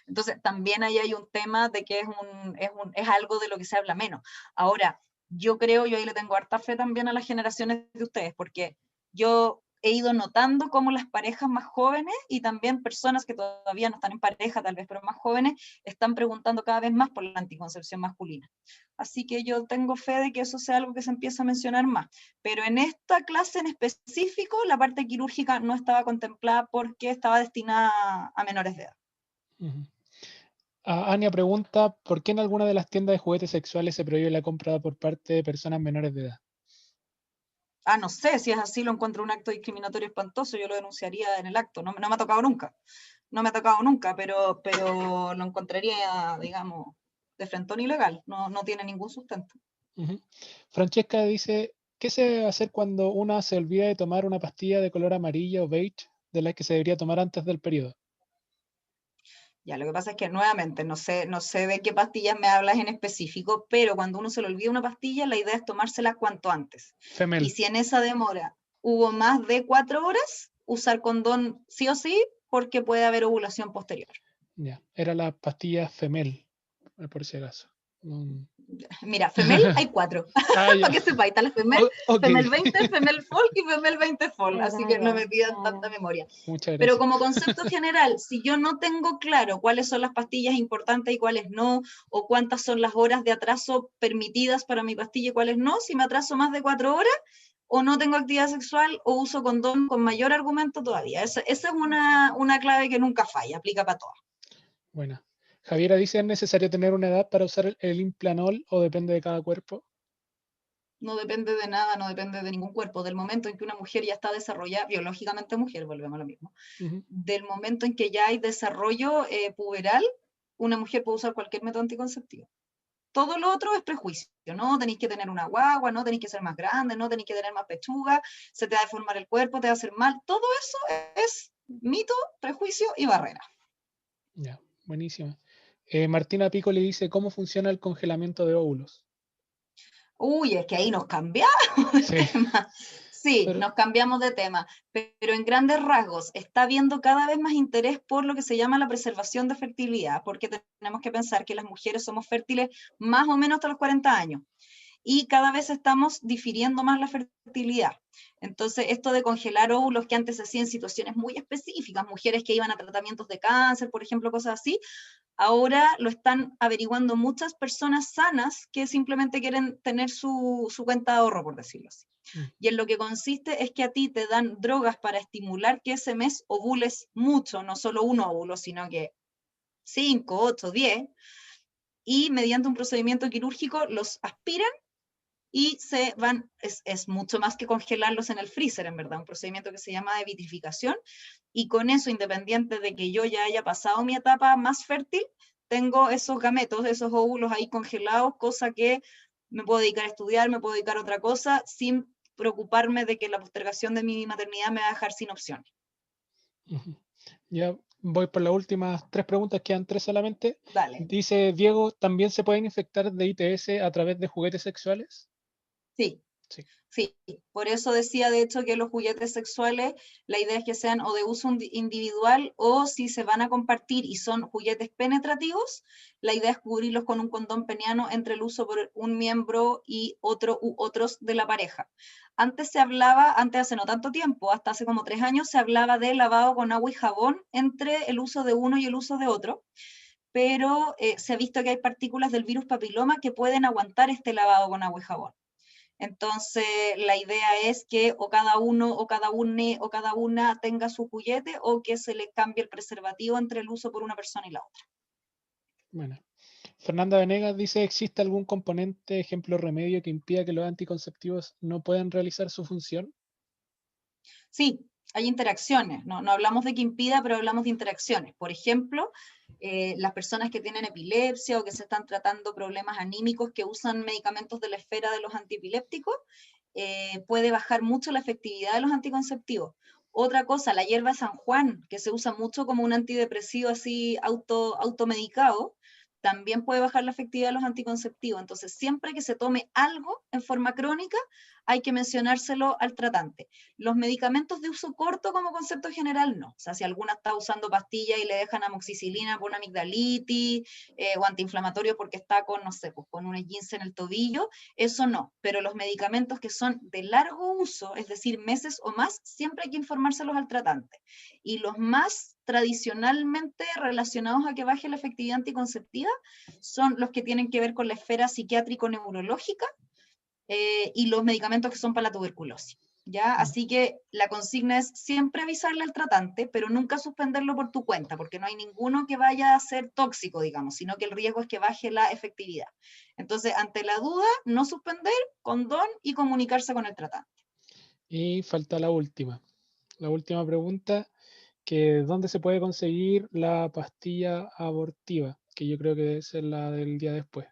Entonces, también ahí hay un tema de que es algo de lo que se habla menos. Ahora, yo creo, yo ahí le tengo harta fe también a las generaciones de ustedes, porque yo he ido notando cómo las parejas más jóvenes y también personas que todavía no están en pareja, tal vez, pero más jóvenes, están preguntando cada vez más por la anticoncepción masculina. Así que yo tengo fe de que eso sea algo que se empiece a mencionar más. Pero en esta clase en específico, la parte quirúrgica no estaba contemplada porque estaba destinada a menores de edad. Ania pregunta, ¿por qué en alguna de las tiendas de juguetes sexuales se prohíbe la compra por parte de personas menores de edad? No sé, si es así lo encuentro un acto discriminatorio espantoso, yo lo denunciaría en el acto, no me ha tocado nunca, pero lo encontraría, digamos, de frentón ilegal, no tiene ningún sustento. Francesca dice, ¿qué se debe hacer cuando una se olvida de tomar una pastilla de color amarillo o beige de las que se debería tomar antes del periodo? Ya, lo que pasa es que nuevamente no sé de qué pastillas me hablas en específico, pero cuando uno se le olvida una pastilla, la idea es tomársela cuanto antes. Femel. Y si en esa demora hubo más de 4 horas, usar condón sí o sí, porque puede haber ovulación posterior. Ya, era la pastilla Femel, por si acaso. Mira, Femel hay 4, ya. para que sepáis, está la Femel, Okay. Femel 20, Femel Folk y Femel 20 Folk, así que no me pidan Claro. tanta memoria. Muchas Pero gracias. como concepto general, si yo no tengo claro cuáles son las pastillas importantes y cuáles no, o cuántas son las horas de atraso permitidas para mi pastilla y cuáles no, si me atraso más de 4 horas, o no tengo actividad sexual, o uso condón con mayor argumento todavía. Esa es una clave que nunca falla, aplica para todas. Bueno. Javiera dice, ¿es necesario tener una edad para usar el Implanol o depende de cada cuerpo? No depende de nada, no depende de ningún cuerpo. Del momento en que una mujer ya está desarrollada, biológicamente mujer, volvemos a lo mismo, del momento en que ya hay desarrollo puberal, una mujer puede usar cualquier método anticonceptivo. Todo lo otro es prejuicio, no tenéis que tener una guagua, no tenéis que ser más grande, no tenéis que tener más pechuga, se te va a deformar el cuerpo, te va a hacer mal. Todo eso es mito, prejuicio y barrera. Ya, buenísimo. Martina Pico le dice, ¿cómo funciona el congelamiento de óvulos? Uy, es que ahí nos cambiamos de Sí. tema. Sí, Pero, nos cambiamos de tema, pero en grandes rasgos está habiendo cada vez más interés por lo que se llama la preservación de fertilidad, porque tenemos que pensar que las mujeres somos fértiles más o menos hasta los 40 años. Y cada vez estamos difiriendo más la fertilidad. Entonces, esto de congelar óvulos que antes se hacía en situaciones muy específicas, mujeres que iban a tratamientos de cáncer, por ejemplo, cosas así, ahora lo están averiguando muchas personas sanas que simplemente quieren tener su cuenta de ahorro, por decirlo así. Y en lo que consiste es que a ti te dan drogas para estimular que ese mes ovules mucho, no solo un óvulo, sino que 5, 8, 10, y mediante un procedimiento quirúrgico los aspiran y se van, es mucho más que congelarlos en el freezer, en verdad, un procedimiento que se llama de vitrificación, y con eso, independiente de que yo ya haya pasado mi etapa más fértil, tengo esos gametos, esos óvulos ahí congelados, cosa que me puedo dedicar a estudiar, me puedo dedicar a otra cosa, sin preocuparme de que la postergación de mi maternidad me va a dejar sin opciones. Ya, voy por las últimas 3 preguntas, quedan 3 solamente. Dale. Dice Diego, ¿también se pueden infectar de ITS a través de juguetes sexuales? Sí. Sí. Sí, por eso decía de hecho que los juguetes sexuales, la idea es que sean o de uso individual o si se van a compartir y son juguetes penetrativos, la idea es cubrirlos con un condón peniano entre el uso por un miembro y otro u otros de la pareja. Antes se hablaba, antes hace no tanto tiempo, hasta hace como 3 años, se hablaba de lavado con agua y jabón entre el uso de uno y el uso de otro, pero se ha visto que hay partículas del virus papiloma que pueden aguantar este lavado con agua y jabón. Entonces, la idea es que o cada uno, o cada une, o cada una tenga su juguete, o que se le cambie el preservativo entre el uso por una persona y la otra. Bueno. Fernanda Venegas dice, ¿existe algún componente, ejemplo, remedio que impida que los anticonceptivos no puedan realizar su función? Sí, hay interacciones. No hablamos de que impida, pero hablamos de interacciones. Por ejemplo, las personas que tienen epilepsia o que se están tratando problemas anímicos que usan medicamentos de la esfera de los antiepilépticos, puede bajar mucho la efectividad de los anticonceptivos. Otra cosa, la hierba San Juan, que se usa mucho como un antidepresivo así automedicado, también puede bajar la efectividad de los anticonceptivos. Entonces, siempre que se tome algo en forma crónica, hay que mencionárselo al tratante. Los medicamentos de uso corto como concepto general no. O sea, si alguna está usando pastillas y le dejan amoxicilina por una amigdalitis o antiinflamatorio porque está con, no sé, pues, con un esguince en el tobillo, eso no. Pero los medicamentos que son de largo uso, es decir, meses o más, siempre hay que informárselos al tratante. Y los más tradicionalmente relacionados a que baje la efectividad anticonceptiva son los que tienen que ver con la esfera psiquiátrico-neurológica, y los medicamentos que son para la tuberculosis. ¿Ya? Así que la consigna es siempre avisarle al tratante, pero nunca suspenderlo por tu cuenta, porque no hay ninguno que vaya a ser tóxico, digamos, sino que el riesgo es que baje la efectividad. Entonces, ante la duda, no suspender, condón y comunicarse con el tratante. Y falta la última pregunta, que ¿dónde se puede conseguir la pastilla abortiva? Que yo creo que debe ser la del día después.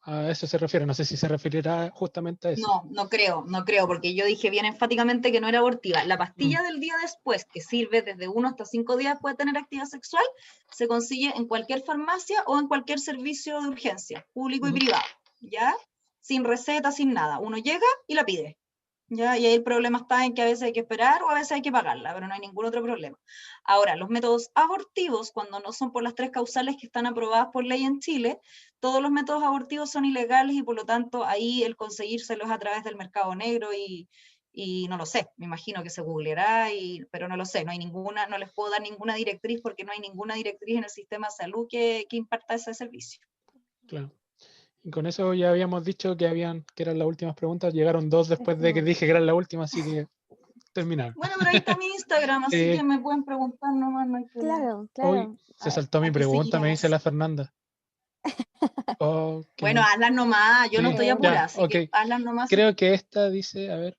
A eso se refiere, no sé si se referirá justamente a eso. No creo, porque yo dije bien enfáticamente que no era abortiva. La pastilla del día después, que sirve desde 1 hasta 5 días, puede tener actividad sexual, se consigue en cualquier farmacia o en cualquier servicio de urgencia, público y privado, ¿ya? Sin receta, sin nada. Uno llega y la pide. ¿Ya? Y ahí el problema está en que a veces hay que esperar o a veces hay que pagarla, pero no hay ningún otro problema. Ahora, los métodos abortivos, cuando no son por las 3 causales que están aprobadas por ley en Chile, todos los métodos abortivos son ilegales y por lo tanto ahí el conseguírselos a través del mercado negro y no lo sé, me imagino que se googleará, pero no lo sé, no hay ninguna, no les puedo dar ninguna directriz porque no hay ninguna directriz en el sistema de salud que imparta ese servicio. Claro. Y con eso ya habíamos dicho que eran las últimas preguntas. Llegaron 2 después de que dije que eran las últimas, así que terminaron. Bueno, pero ahí está mi Instagram, así que me pueden preguntar nomás, no hay problema. Claro. Hoy se saltó mi pregunta, me dice la Fernanda. Bueno, hazlas nomás, yo no estoy apurada, así que hazlas nomás. Creo que esta dice, a ver.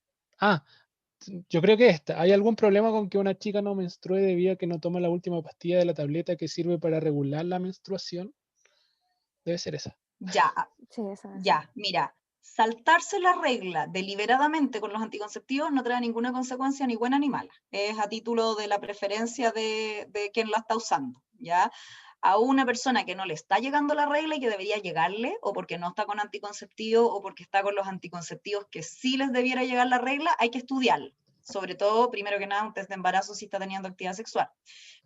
Yo creo que esta. ¿Hay algún problema con que una chica no menstrue debido a que no toma la última pastilla de la tableta que sirve para regular la menstruación? Debe ser esa. Ya, mira, saltarse la regla deliberadamente con los anticonceptivos no trae ninguna consecuencia ni buena ni mala. Es a título de la preferencia de quien la está usando, ¿ya? A una persona que no le está llegando la regla y que debería llegarle, o porque no está con anticonceptivo, o porque está con los anticonceptivos que sí les debiera llegar la regla, hay que estudiarlo. Sobre todo, primero que nada, un test de embarazo si está teniendo actividad sexual.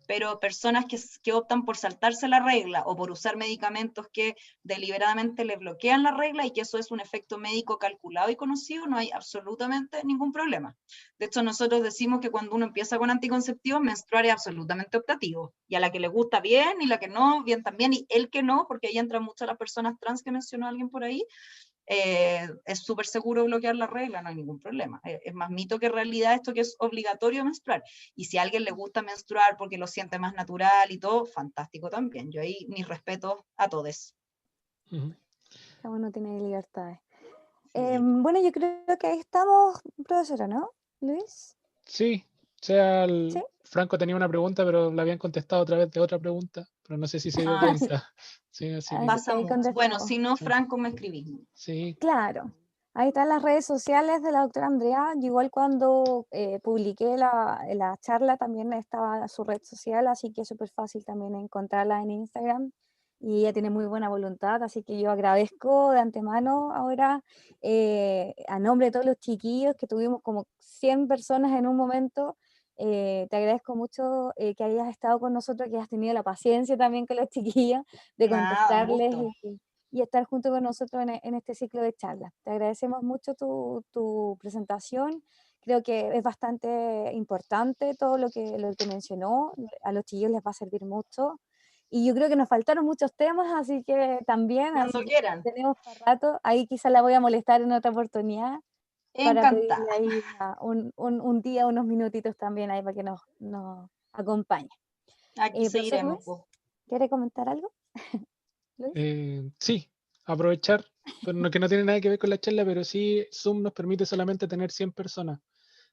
Pero personas que optan por saltarse la regla o por usar medicamentos que deliberadamente le bloquean la regla y que eso es un efecto médico calculado y conocido, no hay absolutamente ningún problema. De hecho, nosotros decimos que cuando uno empieza con anticonceptivos, menstruar es absolutamente optativo. Y a la que le gusta bien, y la que no, bien también, y el que no, porque ahí entran muchas las personas trans que mencionó alguien por ahí, es súper seguro bloquear la regla, no hay ningún problema. Es más mito que realidad esto que es obligatorio menstruar. Y si a alguien le gusta menstruar porque lo siente más natural y todo, fantástico también. Yo ahí mis respetos a todos. Cada uno tiene libertades. Bueno, yo creo que ahí estamos, profesora, ¿no, Luis? Sí, Franco tenía una pregunta, pero la habían contestado a través de otra pregunta, pero no sé si se dio cuenta. Sí, Bueno, si no, Franco me escribí. Sí. Claro. Ahí están las redes sociales de la doctora Andrea. Yo igual cuando publiqué la charla también estaba su red social, así que es súper fácil también encontrarla en Instagram. Y ella tiene muy buena voluntad, así que yo agradezco de antemano ahora, a nombre de todos los chiquillos, que tuvimos como 100 personas en un momento. Te agradezco mucho que hayas estado con nosotros, que hayas tenido la paciencia también con los chiquillos de Un contestarles gusto. y estar junto con nosotros en este ciclo de charlas. Te agradecemos mucho tu presentación. Creo que es bastante importante todo lo que mencionó. A los chiquillos les va a servir mucho. Y yo creo que nos faltaron muchos temas, así que también, Cuando así que quieran. tenemos para rato. Ahí quizás la voy a molestar en otra oportunidad para pedirle Encantada. ahí un día, unos minutitos también ahí para que nos acompañe. Aquí Profesor seguiremos, Luis, po. ¿quiere comentar algo? Luis. Sí, aprovechar, pero que no tiene nada que ver con la charla, pero sí Zoom nos permite solamente tener 100 personas.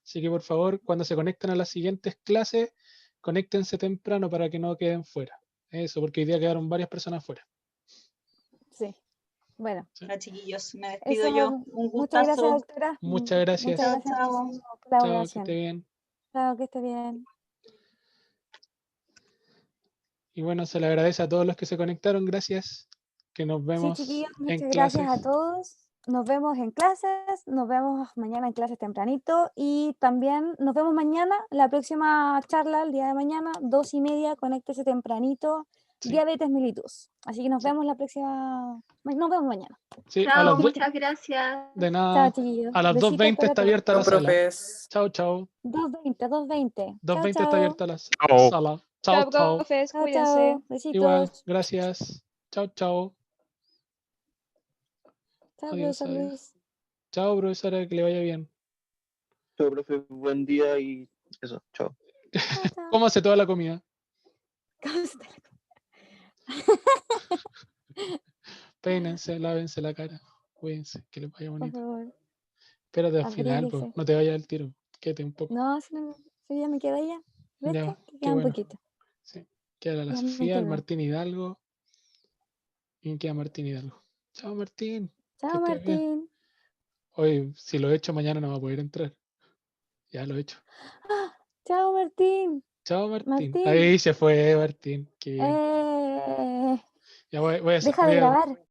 Así que por favor, cuando se conecten a las siguientes clases, conéctense temprano para que no queden fuera. Eso, porque hoy día quedaron varias personas fuera. Sí. Bueno, Ya, chiquillos, me eso, despido yo. Un muchas gracias, gustazo. doctora. Muchas gracias. Muchas Chao, gracias por chao. su Chao, que colaboración. esté bien. Chao, que esté bien. Y bueno, se le agradece a todos los que se conectaron. Gracias. Que nos Sí, vemos chiquillos, en muchas gracias a clases. todos. Nos vemos en clases, nos vemos mañana en clases tempranito y también nos vemos mañana, la próxima charla, el día de mañana, 2:30, conéctese tempranito, Sí. diabetes mellitus. Así que nos Sí. vemos nos vemos mañana. Sí, a Chao, las muchas gracias. de Chao, nada. chiquillos. A las Besitos 2:20 para está todos. abierta la Chao, sala. profes. Chao, chao. 2:20, 2:20. Chao, 2:20 está chao. abierta la Chao. sala. Chao, Chao, chao. profes, Chao, cuídense. chao. Igual, Besitos. gracias. Chao, chao. Chao, Adiós, profesor adiós. Luis. Chao, profesora, que le vaya bien. Chao, profe. Buen día y eso. Chao. Chao, chao. Cómase toda la comida. Peínense, lávense la cara. Cuídense, que les vaya Por bonito. favor, Espérate al final, pues. abríguese. No te vayas al tiro. Quédate un poco. No, si ya me quedo allá. ¿Viste? Ya, Que qué queda un bueno. poquito. Sí. Queda la Ya me Sofía, el quedo. Martín Hidalgo. Y queda Martín Hidalgo. Chao, Martín. Que Chao, estés bien. Martín. Hoy, si lo he hecho, mañana no va a poder entrar. Ya lo he hecho. ¡Ah! Chao, Martín. Chao, Martín. Martín. Ahí se fue, Martín. Qué bien. Eh, Ya voy a deja de grabar.